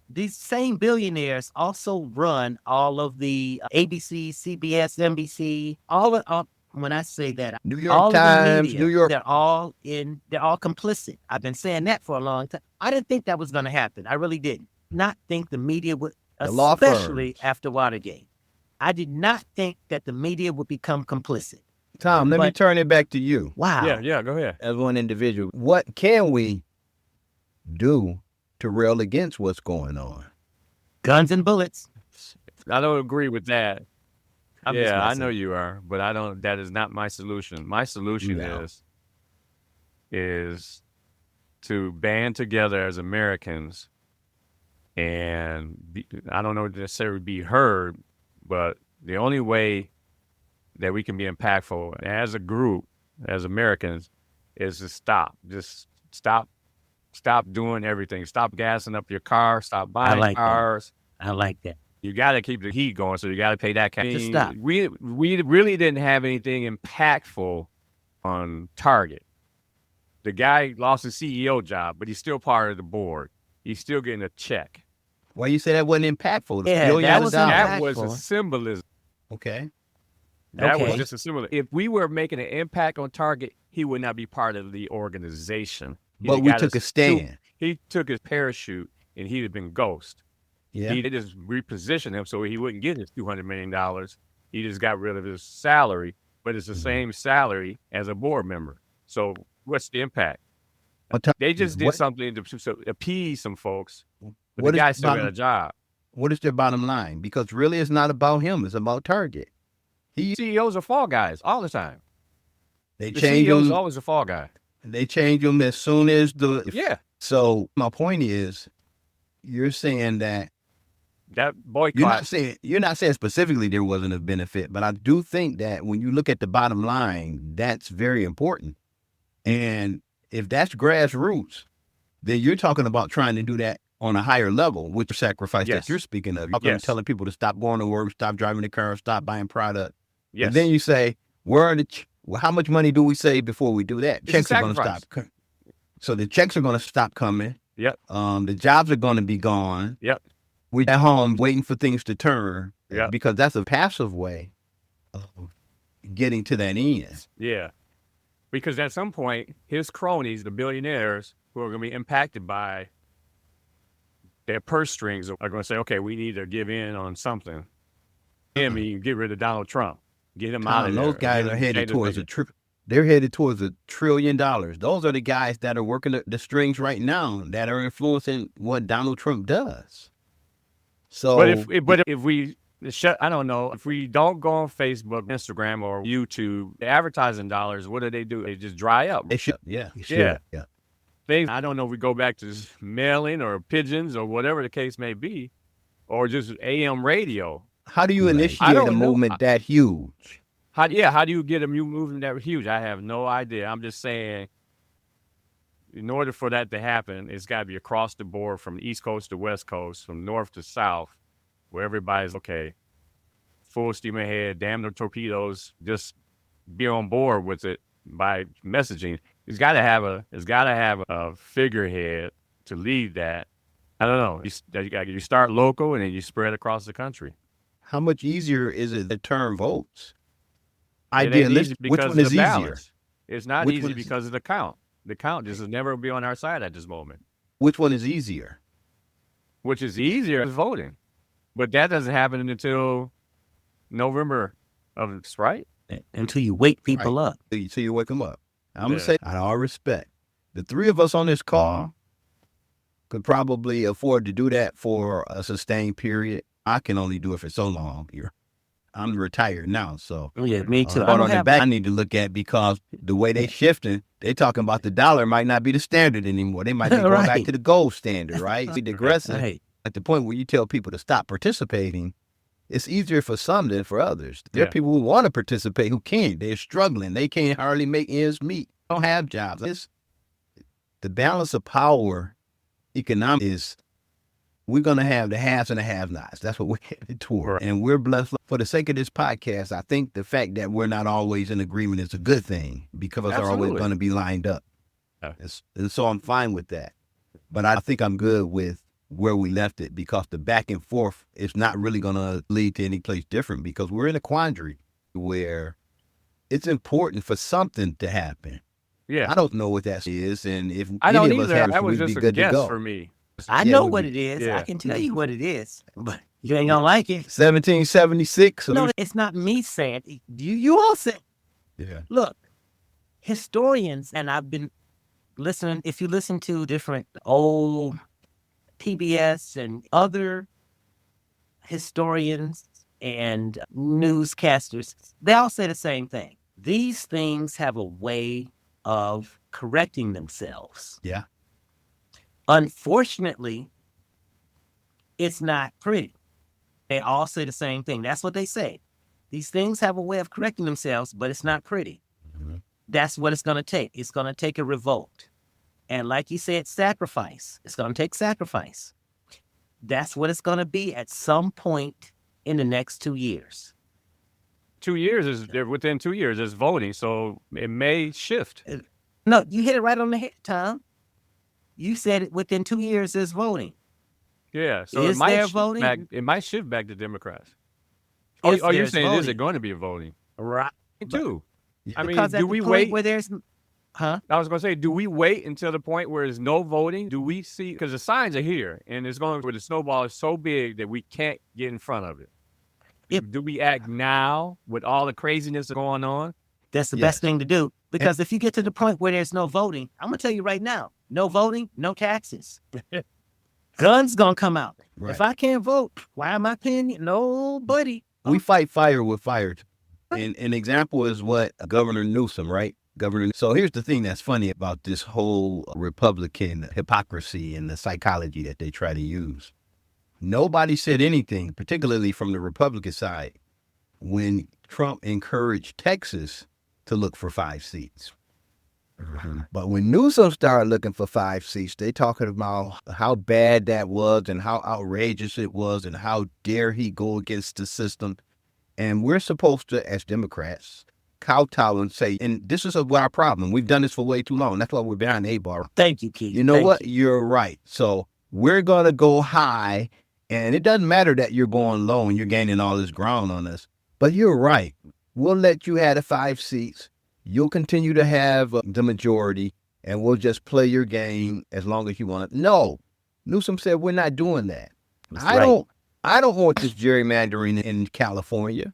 these same billionaires also run all of the ABC, CBS, NBC, when I say that, New all York of the Times, media, New York. they're all complicit. I've been saying that for a long time. I didn't think that was going to happen. I really didn't. Not think the media would, The law especially firms. after Watergate. I did not think that the media would become complicit. Tom, let me But- turn it back to you Wow. Yeah, go ahead. as one individual. What can we do to rail against what's going on? Guns and bullets. I don't agree with that. I'm just Yeah, I messing. know you are, but I don't. That is not my solution. My solution No. is to band together as Americans, and I don't know necessarily be heard, but the only way that we can be impactful as a group, as Americans, is to just stop doing everything. Stop gassing up your car. Stop buying like that. cars. I like that. You got to keep the heat going, so you got to pay that cash. Just stop. We really didn't have anything impactful on Target. The guy lost his CEO job, but he's still part of the board. He's still getting a check. Why you say that wasn't impactful? Yeah, that was That was impactful. a symbolism. Okay. That Okay. was just a symbolism. If we were making an impact on Target, he would not be part of the organization. But we took a stand. He took his parachute, and he'd have been ghost. Yeah. He just repositioned him so he wouldn't get his $200 million. He just got rid of his salary, but it's the same salary as a board member. So what's the impact? They just did something to appease some folks, but the guy still got a job. What is their bottom line? Because really it's not about him. It's about Target. CEOs are fall guys all the time. They The change CEO's them. always a fall guy. They change them as soon as Yeah. So my point is, you're saying that That boycott. you're not saying specifically there wasn't a benefit, but I do think that when you look at the bottom line, that's very important. And if that's grassroots, then you're talking about trying to do that on a higher level with the sacrifice Yes. that you're speaking of. You're Yes. telling people to stop going to work, stop driving the car, stop buying product. Yes. And then you say, where are how much money do we save before we do that? It's a Checks are going to sacrifice. stop. So the checks are going to stop coming. Yep. The jobs are going to be gone. Yep. We're at home waiting for things to turn. Yep. Because that's a passive way of getting to that end. Yeah. Because at some point, his cronies, the billionaires who are going to be impacted by their purse strings, are going to say, okay, we need to give in on something. I mean, get rid of Donald Trump. Get him out of there. Those guys are headed towards they're headed towards $1 trillion. Those are the guys that are working the strings right now that are influencing what Donald Trump does. So, But if we shut, I don't know, if we don't go on Facebook, Instagram, or YouTube, the advertising dollars, what do? They just dry up. they should, yeah. Yeah. Yeah. Things, I don't know if we go back to mailing or pigeons or whatever the case may be, or just AM radio. How do you I initiate don't a know. movement that huge? How do you get a new movement that huge? I have no idea. I'm just saying, in order for that to happen, it's got to be across the board from East Coast to West Coast, from North to South, where everybody's okay, full steam ahead, damn the torpedoes, just be on board with it by messaging. It's got to have a figurehead to lead that. I don't know. You start local and then you spread across the country. How much easier is it to turn votes? It ain't easy Which because one of is the easier? balance. It's not Which easy one is- because of the count. The count just will never be on our side at this moment. Which one is easier? Which is easier is voting. But that doesn't happen until November of this, right? Until you wake people up. So you wake them up. I'm going Yeah. to say, out of all respect, the three of us on this call could probably afford to do that for a sustained period. I can only do it for so long here. I'm retired now, so. Yeah, me too. But on the back, I need to look at because the way they shifting, they talking about the dollar might not be the standard anymore. They might be going back Right. to the gold standard, right? Be digressing. Right. At the point where you tell people to stop participating, it's easier for some than for others. There are Yeah. people who want to participate who can't. They're struggling. They can't hardly make ends meet. Don't have jobs. The balance of power, economic, is we're going to have the haves and the have-nots. That's what we're headed toward. Right. And we're blessed. For the sake of this podcast, I think the fact that we're not always in agreement is a good thing because they're always Absolutely. going to be lined up. Yeah. And so I'm fine with that. But I think I'm good with where we left it because the back and forth is not really going to lead to any place different because we're in a quandary where it's important for something to happen. Yeah. I don't know what that is, and if I any don't of us either. have, That was we'd be just a good to guess go. for me. I Yeah, know we what be- it is. yeah. I can tell you what it is, but you ain't gonna like it. 1776. No, it's not me saying it. You all said. Yeah. Look, historians, and I've been listening. If you listen to different old PBS and other historians and newscasters, they all say the same thing. These things have a way of correcting themselves. Yeah. Unfortunately, it's not pretty. They all say the same thing. That's what they say. These things have a way of correcting themselves, but it's not pretty. Mhm. That's what it's going to take. It's going to take a revolt. And like you said, sacrifice. It's going to take sacrifice. That's what it's going to be at some point in the next 2 years. 2 years is within 2 years is voting, so it may shift. No, you hit it right on the head, Tom. You said it within 2 years is voting. Yeah, so Is there voting? It might shift back to Democrats. If You're there's saying is voting. it going to be voting? Right. Me too. I mean, Because at do the we point wait? where there's, huh? I was going to say, do we wait until the point where there's no voting? Do we see, because the signs are here, and it's going where the snowball is so big that we can't get in front of it. Do we act now with all the craziness going on? That's the best thing to do. Because if you get to the point where there's no voting, I'm going to tell you right now, no voting, no taxes. Guns going to come out. Right. If I can't vote, why am I paying you? Nobody. We fight fire with fire. And an example is what Governor Newsom, right? So here's the thing that's funny about this whole Republican hypocrisy and the psychology that they try to use. Nobody said anything, particularly from the Republican side, when Trump encouraged Texas to look for 5 seats. But when Newsom started looking for 5 seats, they talking about how bad that was and how outrageous it was and how dare he go against the system. And we're supposed to, as Democrats, kowtow and say, and this is our problem. We've done this for way too long. That's why we're behind the 8 bar. Thank you, Keith. You know Thank what? you. You're right. So we're going to go high, and it doesn't matter that you're going low and you're gaining all this ground on us. But you're right. We'll let you have the 5 seats. You'll continue to have the majority, and we'll just play your game as long as you want it. No. Newsom said we're not doing that. I don't want this gerrymandering in California.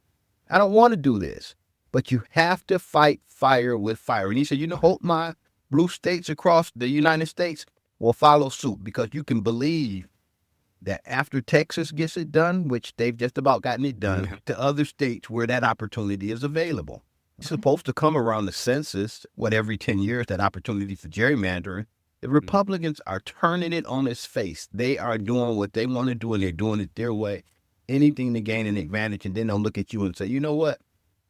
I don't want to do this. But you have to fight fire with fire. And he said, hope my blue states across the United States will follow suit, because you can believe that after Texas gets it done, which they've just about gotten it done, to other states where that opportunity is available. It's supposed to come around the census, every 10 years, that opportunity for gerrymandering. The Republicans are turning it on its face. They are doing what they want to do, and they're doing it their way. Anything to gain an advantage, and then they'll look at you and say, you know what?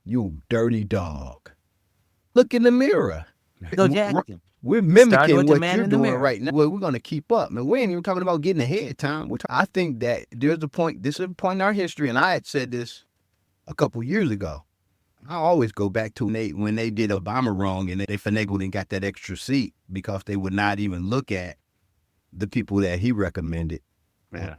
You dirty dog. Look in the mirror. Go Jackson. We're mimicking with the what man you're in the doing mirror. right now. Well, we're going to keep up. Man, we ain't even talking about getting ahead, Tom. I think that there's a point, this is a point in our history, and I had said this a couple years ago. I always go back to when they did Obama wrong and they finagled and got that extra seat because they would not even look at the people that he recommended. Yeah.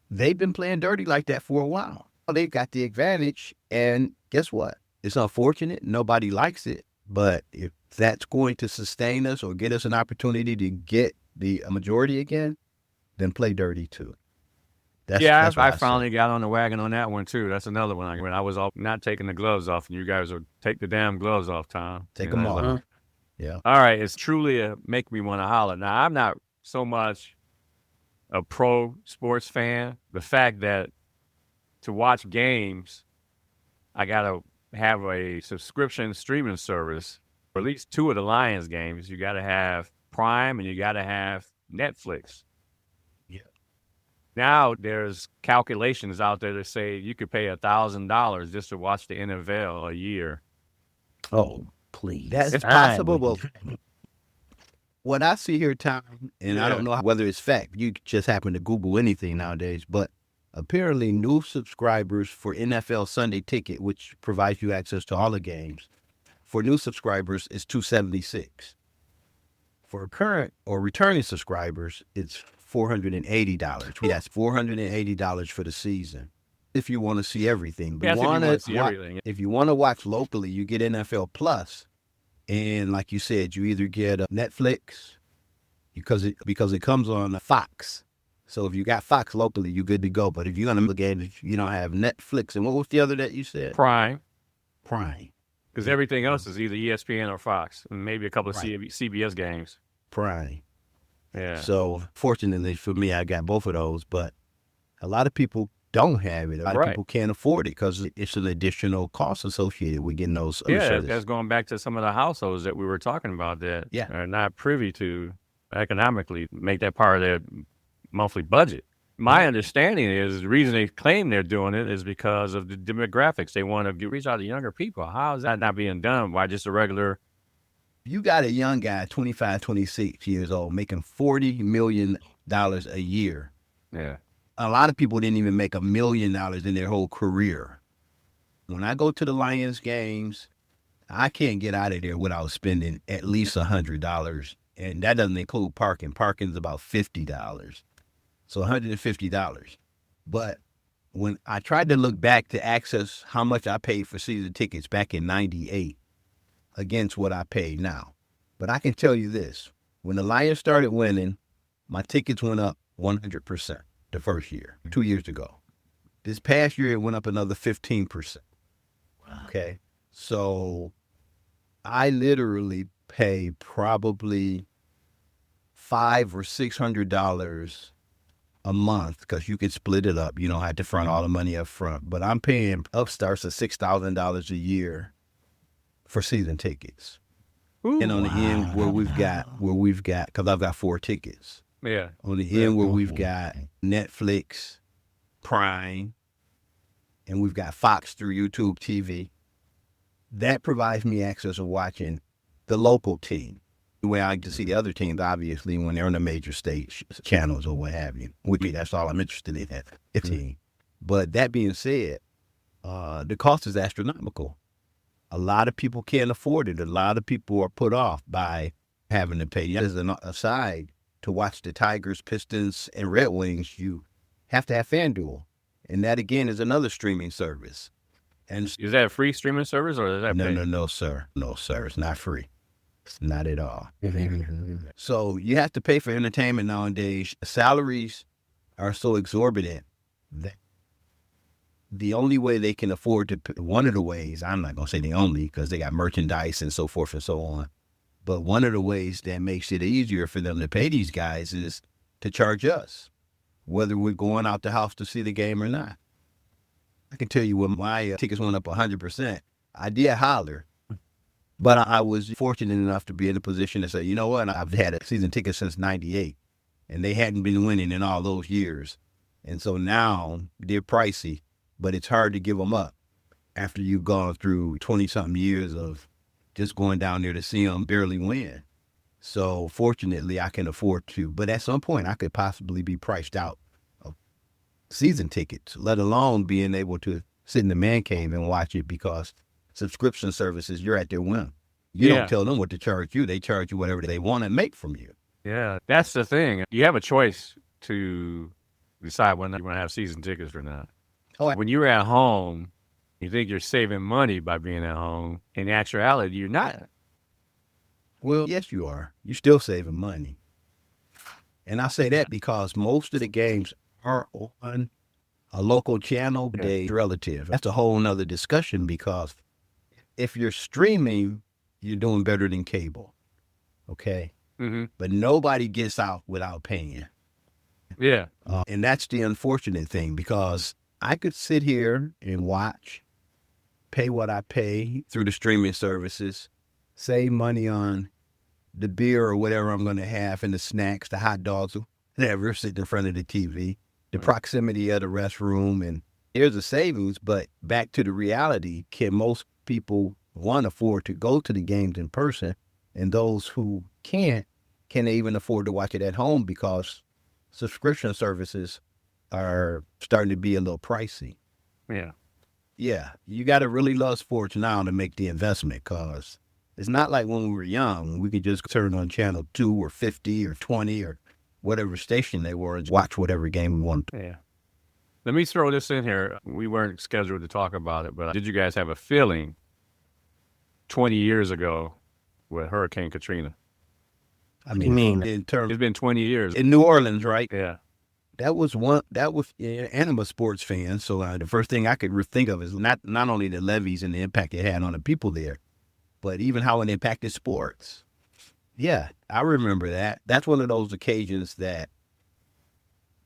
They've been playing dirty like that for a while. They've got the advantage, and guess what? It's unfortunate. Nobody likes it. But if that's going to sustain us or get us an opportunity to get the majority again, then play dirty too. That's I finally got on the wagon on that one too. That's another one. When I was not taking the gloves off, and you guys would take the damn gloves off, Tom. Take them off. Yeah. All right. It's truly a make me want to holler. Now, I'm not so much a pro sports fan. The fact that to watch games, I got to have a subscription streaming service for at least 2 of the Lions games. You got to have Prime and you got to have Netflix. Yeah. Now there's calculations out there that say you could pay $1,000 just to watch the NFL a year. Oh, please. That's possible. Well, what I see here, Tom, and I don't know whether it's fact. You just happen to Google anything nowadays, but apparently new subscribers for NFL Sunday Ticket, which provides you access to all the games, for new subscribers is $276. For current or returning subscribers, it's $480. That's $480 for the season. If you want to see everything. Yes, if you want to see everything. If you want to watch locally, you get NFL Plus. And like you said, you either get Netflix because it comes on Fox. So if you got Fox locally, you're good to go. But if you're going to look at it, you don't have Netflix. And what was the other that you said? Prime. Because everything else is either ESPN or Fox, and maybe a couple of CBS games. Prime. Yeah. So fortunately for me, I got both of those. But a lot of people don't have it. A lot of people can't afford it because it's an additional cost associated with getting those other services. That's going back to some of the households that we were talking about that are not privy to economically make that part of their monthly budget. My understanding is the reason they claim they're doing it is because of the demographics. They want to reach out to younger people. How is that not being done? Why just a regular? You got a young guy, 25, 26 years old, making $40 million a year. Yeah. A lot of people didn't even make $1 million in their whole career. When I go to the Lions games, I can't get out of there without spending at least $100. And that doesn't include parking. Parking's about $50. So $150. But when I tried to look back to access how much I paid for season tickets back in 98 against what I pay now. But I can tell you this, when the Lions started winning, my tickets went up 100% the first year, 2 years ago. This past year, it went up another 15%. Wow. Okay. So I literally pay probably $500 or $600 a month because you can split it up. You don't have to front all the money up front. But I'm paying upstarts of $6,000 a year for season tickets. Ooh, And on the end where we've got, because I've got 4 tickets. yeah. On the end where we've got Netflix, Prime, and we've got Fox through YouTube TV. That provides me access to watching the local team. The way I can see the other teams, obviously, when they're on the major stage channels or what have you. With me, that's all I'm interested in, that team. But that being said, the cost is astronomical. A lot of people can't afford it. A lot of people are put off by having to pay. As an aside, to watch the Tigers, Pistons, and Red Wings, you have to have FanDuel. And that, again, is another streaming service. And Is that a free streaming service or is that no, paid? no, sir. No, sir. It's not free. It's not at all. So you have to pay for entertainment nowadays. Salaries are so exorbitant that the only way they can afford to, one of the ways, I'm not going to say the only because they got merchandise and so forth and so on, but one of the ways that makes it easier for them to pay these guys is to charge us, whether we're going out the house to see the game or not. I can tell you when my tickets went up 100%, I did holler. But I was fortunate enough to be in a position to say, you know what, I've had a season ticket since 98, and they hadn't been winning in all those years. And so now they're pricey, but it's hard to give them up after you've gone through 20-something years of just going down there to see them barely win. So fortunately, I can afford to. But at some point, I could possibly be priced out of season tickets, let alone being able to sit in the man cave and watch it because subscription services, you're at their whim. You don't tell them what to charge you. They charge you whatever they want to make from you. Yeah, that's the thing. You have a choice to decide whether you want to have season tickets or not. Oh, When you're at home, you think you're saving money by being at home. In actuality, you're not. well, yes, you are. You're still saving money. And I say that because most of the games are on a local channel. They're relative. That's a whole nother discussion because if you're streaming, you're doing better than cable. Okay? Mm-hmm. But nobody gets out without paying. Yeah. And that's the unfortunate thing because I could sit here and watch, pay what I pay through the streaming services, save money on the beer or whatever I'm going to have and the snacks, the hot dogs, whatever, sitting in front of the TV, the proximity of the restroom. And there's a savings, but back to the reality, can most people, one, afford to go to the games in person? And those who can't, can they even afford to watch it at home because subscription services are starting to be a little pricey. Yeah. Yeah, you got to really love sports now to make the investment because it's not like when we were young, we could just turn on channel 2 or 50 or 20 or whatever station they were and watch whatever game we wanted. Yeah. Let me throw this in here. We weren't scheduled to talk about it, but did you guys have a feeling 20 years ago with Hurricane Katrina? I What do you mean? in terms It's been 20 years. in New Orleans, right? Yeah. That was and I'm a sports fan, so the first thing I could think of is not only the levees and the impact it had on the people there, but even how it impacted sports. Yeah, I remember that. That's one of those occasions that,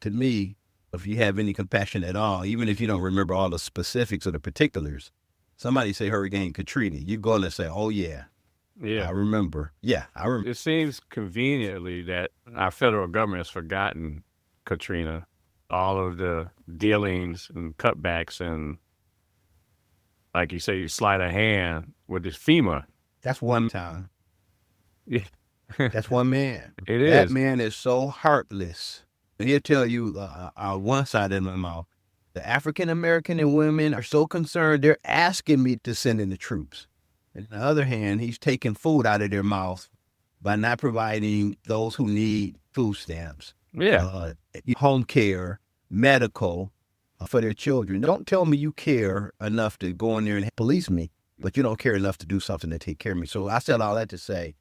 to me, if you have any compassion at all, even if you don't remember all the specifics or the particulars, somebody say Hurricane Katrina, you're going to say, oh, yeah, Yeah. I remember. Yeah, I remember. It seems conveniently that our federal government has forgotten Katrina, all of the dealings and cutbacks and, like you say, you sleight of hand with this FEMA. That's one time. Yeah. That's one man. It That is. man is so heartless And he'll tell you on one side of my mouth, the African American and women are so concerned, they're asking me to send in the troops. And on the other hand, he's taking food out of their mouth by not providing those who need food stamps, home care, medical for their children. Don't tell me you care enough to go in there and police me, but you don't care enough to do something to take care of me. So I said all that to say,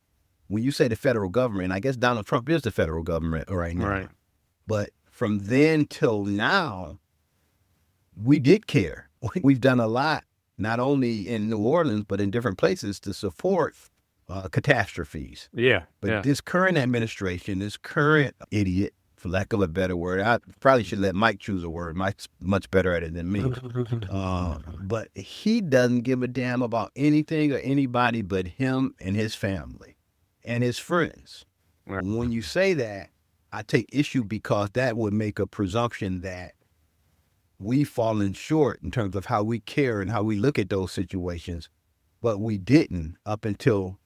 when you say the federal government, I guess Donald Trump is the federal government right now. Right. But from then till now, we did care. We've done a lot, not only in New Orleans, but in different places to support catastrophes. Yeah. But this current administration, this current idiot, for lack of a better word, I probably should let Mike choose a word. Mike's much better at it than me. But he doesn't give a damn about anything or anybody but him and his family and his friends. Right. When you say that, I take issue because that would make a presumption that we've fallen short in terms of how we care and how we look at those situations, but we didn't up until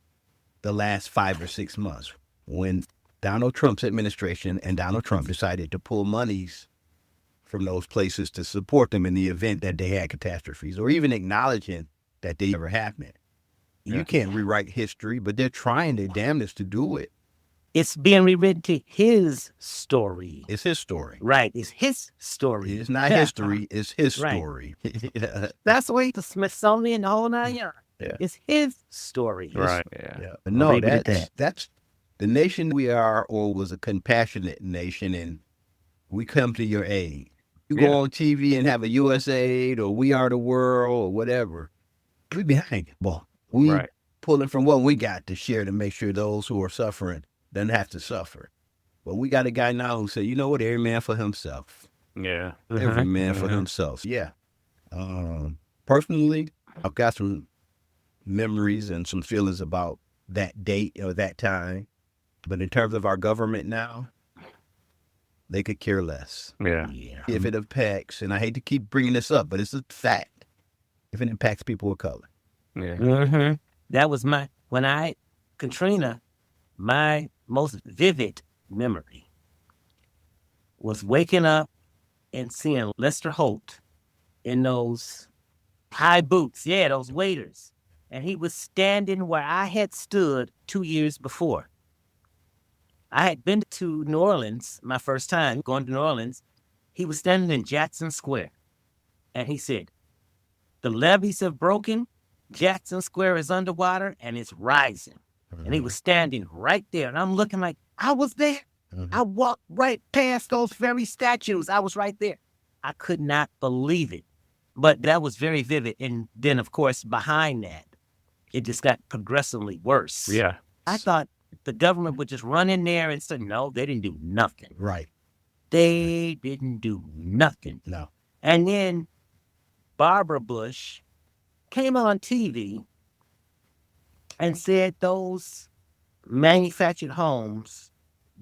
the last 5 or 6 months when Donald Trump's administration and Donald Trump decided to pull monies from those places to support them in the event that they had catastrophes, or even acknowledging that they ever happened. You can't rewrite history, but they're trying their damnedest to do it. It's being rewritten to his story. It's his story. Right. It's his story. It's not history. It's his Right. story. That's the way the Smithsonian, the whole 9 yards. Yeah. It's his story. Right. Yeah. But no, leave it at that's the nation we are, or was a compassionate nation, and we come to your aid. You go on TV and have a USAID or We Are the World or whatever. We behind it. Well, we pulling from what we got to share to make sure those who are suffering doesn't have to suffer. But we got a guy now who said, you know what, every man for himself. Yeah. Every man for himself. Yeah. Personally, I've got some memories and some feelings about that date or that time. But in terms of our government now, they could care less. Yeah. If it impacts, and I hate to keep bringing this up, but it's a fact, if it impacts people of color. Yeah. That was Katrina, my most vivid memory was waking up and seeing Lester Holt in those high boots. Yeah, those waders. And he was standing where I had stood 2 years before. I had been to New Orleans, my first time going to New Orleans. He was standing in Jackson Square. And he said, the levees have broken, Jackson Square is underwater, and it's rising. And he was standing right there. And I'm looking like, I was there. I walked right past those very statues. I was right there. I could not believe it. But that was very vivid. And then, of course, behind that, it just got progressively worse. Yeah. I thought the government would just run in there and say, no, they didn't do nothing. Right. They didn't do nothing. No. And then Barbara Bush came on TV and said those manufactured homes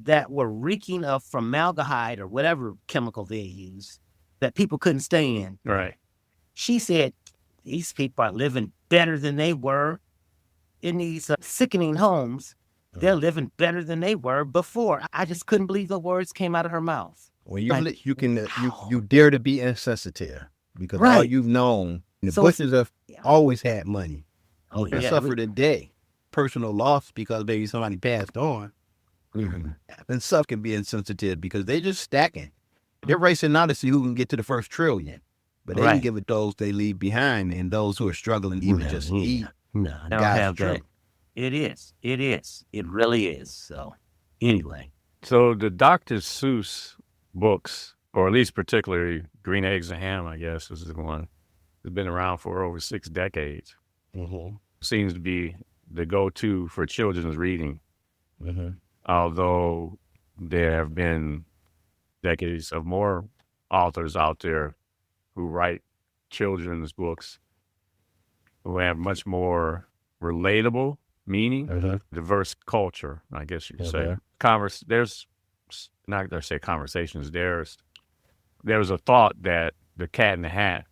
that were reeking of formaldehyde or whatever chemical they used that people couldn't stay in. Right. She said these people are living better than they were in these sickening homes. They're living better than they were before. I just couldn't believe the words came out of her mouth. When you dare to be insensitive because all you've known, the Bushes have always had money. Oh, They yeah. suffered a day, personal loss because maybe somebody passed on. And some can be insensitive because they're just stacking. They're racing now to see who can get to the first trillion. But they can give it those they leave behind and those who are struggling to even just eat. No, I don't have that. It is. It is. It really is. So, anyway. So the Dr. Seuss books, or at least particularly Green Eggs and Ham, I guess, is the one that's been around for over 6 decades. Seems to be the go-to for children's reading. Although there have been decades of more authors out there who write children's books who have much more relatable meaning, diverse culture, I guess you could say. There's not going to say conversations. There's a thought that the Cat in the Hat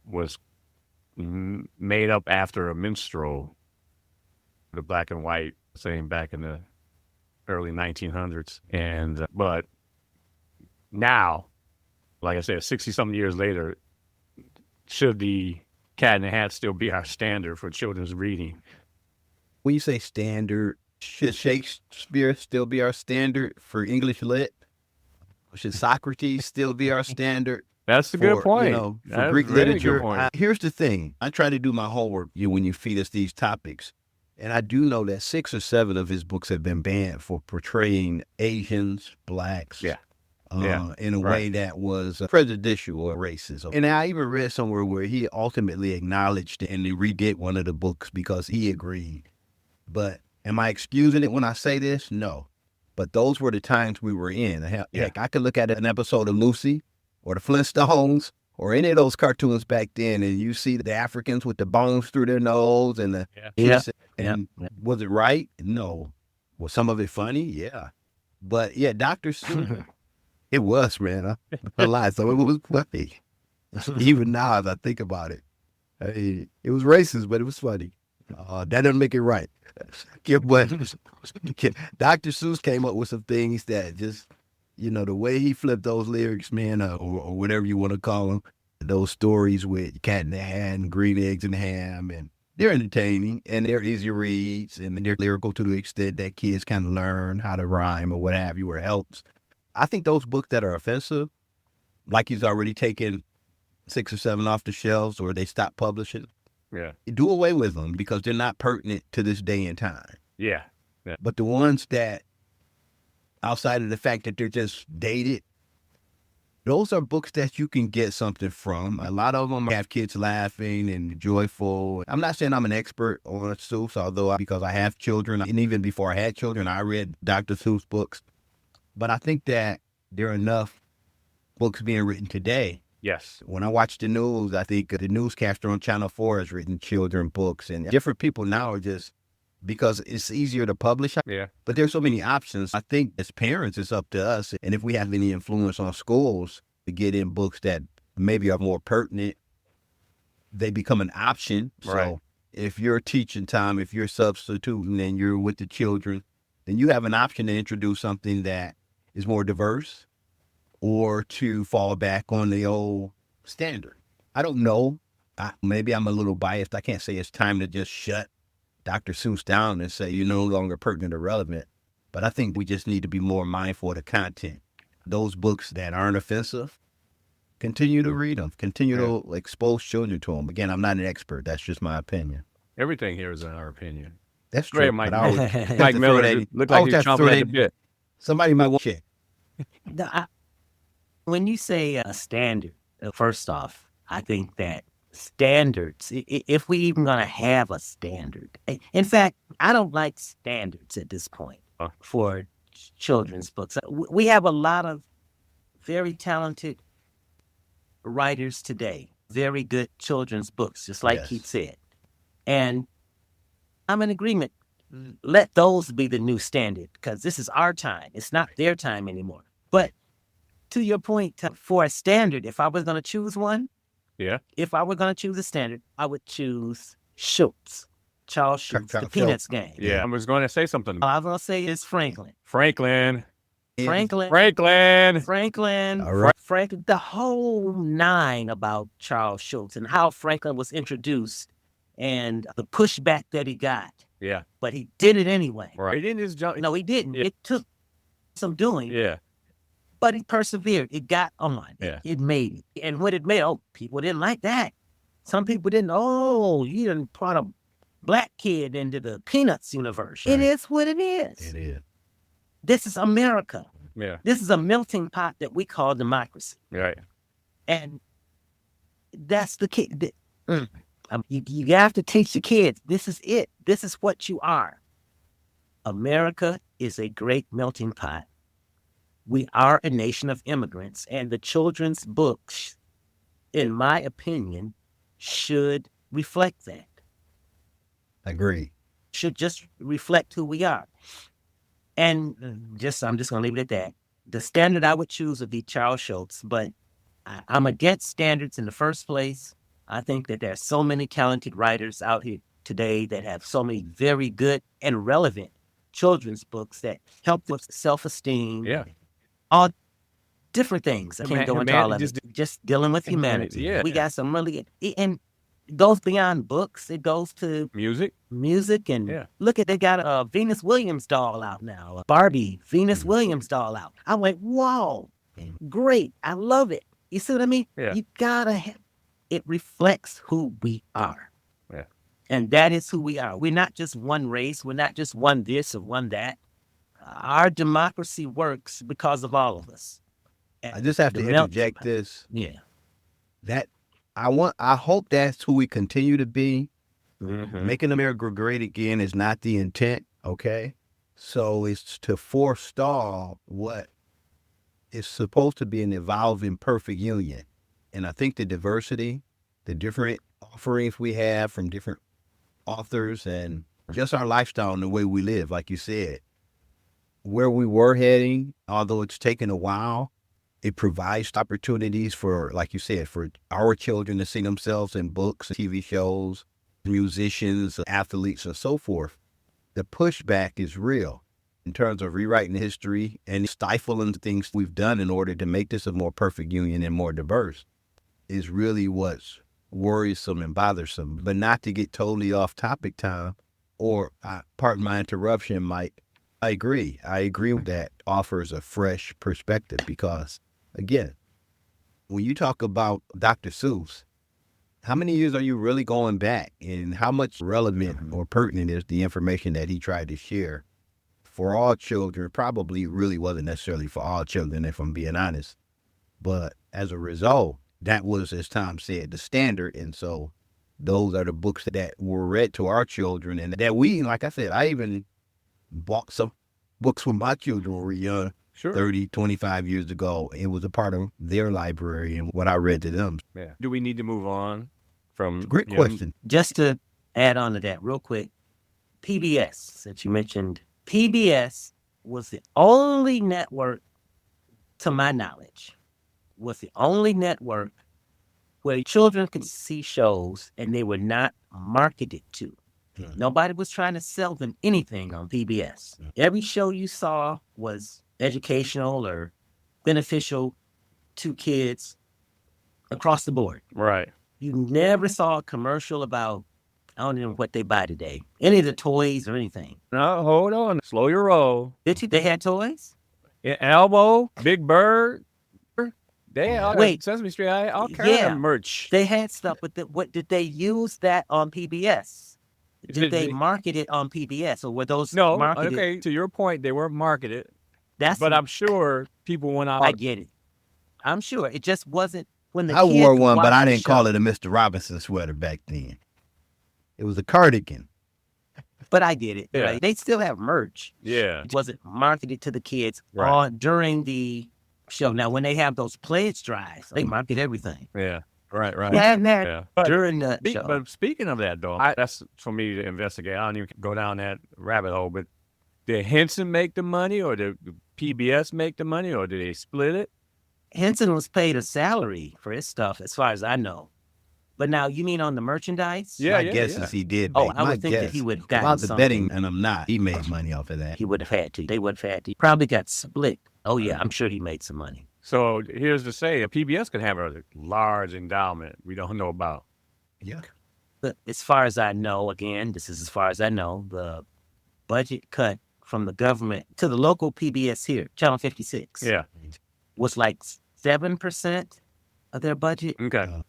was made up after a minstrel, the black and white, saying back in the early 1900s, but now, like I said, 60-something years later, should the Cat in the Hat still be our standard for children's reading? When you say standard, should Shakespeare still be our standard for English lit? Should Socrates still be our standard? That's a good point. For That's Greek a really good literature. point. Here's the thing. I try to do my homework when you feed us these topics. And I do know that 6 or 7 of his books have been banned for portraying Asians, blacks, in a way that was prejudicial or racist. And I even read somewhere where he ultimately acknowledged and he redid one of the books because he agreed. But am I excusing it when I say this? No. But those were the times we were in. Heck, I could look at an episode of Lucy or the Flintstones or any of those cartoons back then, and you see the Africans with the bones through their nose and was it right? No. Was some of it funny? Yeah. But yeah, Dr. Seuss, it was, man. I lied. So it was funny. Even now, as I think about it, it was racist, but it was funny. That doesn't make it right. But Dr. Seuss came up with some things that just, the way he flipped those lyrics, man, or whatever you want to call them, those stories with Cat in the Hat and Green Eggs and Ham, and they're entertaining and they're easy reads and they're lyrical to the extent that kids kind of learn how to rhyme or what have you, or it helps. I think those books that are offensive, like he's already taken 6 or 7 off the shelves or they stopped publishing, do away with them because they're not pertinent to this day and time. Yeah. But the ones that, outside of the fact that they're just dated, those are books that you can get something from. A lot of them have kids laughing and joyful. I'm not saying I'm an expert on Seuss, although because I have children, and even before I had children, I read Dr. Seuss books. But I think that there are enough books being written today. Yes. When I watch the news, I think the newscaster on Channel 4 has written children books, and different people now are just, because it's easier to publish. Yeah. But there's so many options. I think as parents, it's up to us. And if we have any influence on schools to get in books that maybe are more pertinent, they become an option. Right. So if you're teaching time, if you're substituting and you're with the children, then you have an option to introduce something that is more diverse or to fall back on the old standard. I don't know. Maybe I'm a little biased. I can't say it's time to just shut Dr. Seuss down and say you're no longer pertinent or relevant. But I think we just need to be more mindful of the content. Those books that aren't offensive, continue to read them. Continue to expose children to them. Again, I'm not an expert. That's just my opinion. Everything here is in our opinion. That's Great, true. Mike. But I always Mike Miller looked like he's chomping at the bit. Somebody might want to check. When you say a standard, first off, I think that standards, if we even going to have a standard. In fact, I don't like standards at this point for children's books. We have a lot of very talented writers today, very good children's books, just like Keith said. And I'm in agreement. Let those be the new standard because this is our time. It's not their time anymore. But to your point, for a standard, if I was going to choose one, if I were going to choose a standard, I would choose Schultz, Charles Schultz, the Peanuts Gang. Yeah, I was going to say something. All I was going to say is Franklin. Franklin. All right. Franklin, the whole 9 about Charles Schultz and how Franklin was introduced and the pushback that he got. Yeah. But he did it anyway. Right. He didn't just jump. No, he didn't. Yeah. It took some doing. Yeah. But he persevered. It got on. Yeah. It made it. And when it made, people didn't like that. Some people didn't. You done brought a black kid into the Peanuts universe. Right. It is what it is. It is. This is America. Yeah. This is a melting pot that we call democracy. Right. And that's the kid. You have to teach the kids. This is it. This is what you are. America is a great melting pot. We are a nation of immigrants, and the children's books, in my opinion, should reflect that. Agree. Should just reflect who we are. And I'm just going to leave it at that. The standard I would choose would be Charles Schultz, but I'm against standards in the first place. I think that there are so many talented writers out here today that have so many very good and relevant children's books that help with self-esteem. Yeah. different things. I can't go into all of it. Just dealing with humanity. Yeah. We got some really, and it goes beyond books. It goes to Music. and look at, they got a Venus Williams doll out now. Barbie, Venus Williams doll out. I went, whoa, great. I love it. You see what I mean? Yeah. You gotta have, it reflects who we are. Yeah. And that is who we are. We're not just one race. We're not just one this or one that. Our democracy works because of all of us. I just have to interject this. Yeah. That I hope that's who we continue to be. Mm-hmm. Making America great again is not the intent, okay? So it's to forestall what is supposed to be an evolving perfect union. And I think the diversity, the different offerings we have from different authors, and just our lifestyle and the way we live, like you said, where we were heading, although it's taken a while, it provides opportunities for, like you said, for our children to see themselves in books, TV shows, musicians, athletes, and so forth. The pushback is real in terms of rewriting history and stifling things we've done in order to make this a more perfect union and more diverse is really what's worrisome and bothersome. But not to get totally off topic, Tom, or pardon my interruption, Mike, I agree. I agree with that offers a fresh perspective because, again, when you talk about Dr. Seuss, how many years are you really going back, and how much relevant or pertinent is the information that he tried to share for all children? Probably really wasn't necessarily for all children, if I'm being honest. But as a result, that was, as Tom said, the standard. And so those are the books that were read to our children, and that we, like I said, I even bought some books when my children were young. Sure. 30, 25 years ago. It was a part of their library and what I read to them. Yeah. Do we need to move on from? Great question. Just to add on to that real quick, PBS, since you mentioned, PBS was the only network, to my knowledge, was the only network where children could see shows and they were not marketed to. Nobody was trying to sell them anything on PBS. Every show you saw was educational or beneficial to kids across the board. Right. You never saw a commercial about, I don't know what they buy today, any of the toys or anything. No, hold on. Slow your roll. Did you? They had toys? Elbow, Big Bird. They had Wait. Sesame Street, all kinds of merch. They had stuff, but what did they use that on PBS? Did they market it on PBS, or were those marketed? Okay, to your point, they weren't marketed. But I'm sure people went out. I get it. I'm sure. It just wasn't when the I kids wore one, but I watched the didn't call show. it a Mr. Robinson sweater back then. It was a cardigan. But I get it. Yeah. Right? They still have merch. Yeah. It wasn't marketed to the kids Right. during the show. Now, when they have those pledge drives, they market everything. Yeah. Right. Yeah. But During the show. But speaking of that, though, that's for me to investigate. I don't even go down that rabbit hole. But did Henson make the money, or did PBS make the money, or did they split it? Henson was paid a salary for his stuff, as far as I know. But now, you mean on the merchandise? Yeah, My guess is he did. Oh, make. I My would think that guess. he would have gotten About the something. betting, and I'm not. He made money off of that. He would have had to. They would have had to. Probably got split. Oh, yeah, I'm sure he made some money. So here's to say, PBS could have a large endowment we don't know about. Yeah. But as far as I know, again, this is as far as I know, the budget cut from the government to the local PBS here, Channel 56, was like 7% of their budget. Okay.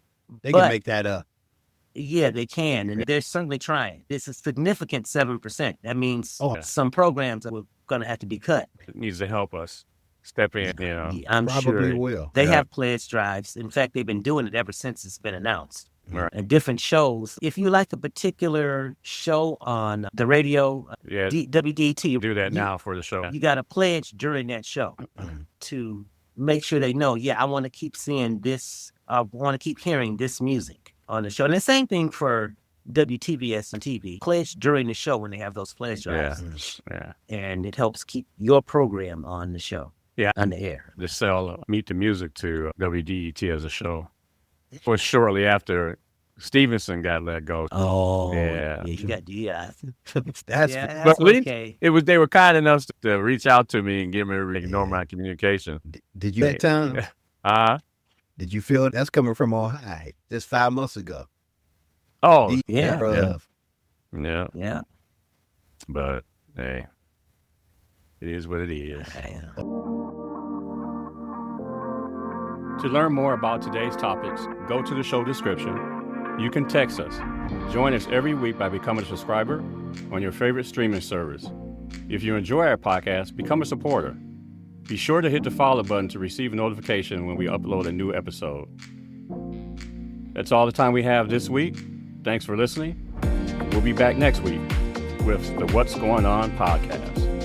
They can make that up. Yeah, they can, and they're certainly trying. It's a significant 7%. That means Oh. some programs are going to have to be cut. It needs to help us step in, you know. Yeah, I'm Probably sure. will. They Yeah. have pledge drives. In fact, they've been doing it ever since it's been announced. Right. And different shows. If you like a particular show on the radio, Yeah. WDT, Do that now for the show. you got to pledge during that show to make sure they know, I want to keep seeing this, I want to keep hearing this music on the show. And the same thing for WTVS and TV. Pledge during the show when they have those pledge drives. Yeah. And it helps keep your program on the show, on the air. To sell Meet the Music to WDET as a show. For shortly after Stevenson got let go. Oh, Yeah. you got yeah. That's Yeah, But that's at least okay. they were kind enough to reach out to me and give me ignore my communication. did you that time? Did you feel that's coming from on high just 5 months ago? Oh, Yeah. yeah. But hey, it is what it is. Yeah. To learn more about today's topics, go to the show description. You can text us. Join us every week by becoming a subscriber on your favorite streaming service. If you enjoy our podcast, become a supporter. Be sure to hit the follow button to receive a notification when we upload a new episode. That's all the time we have this week. Thanks for listening. We'll be back next week with the What's Going On podcast.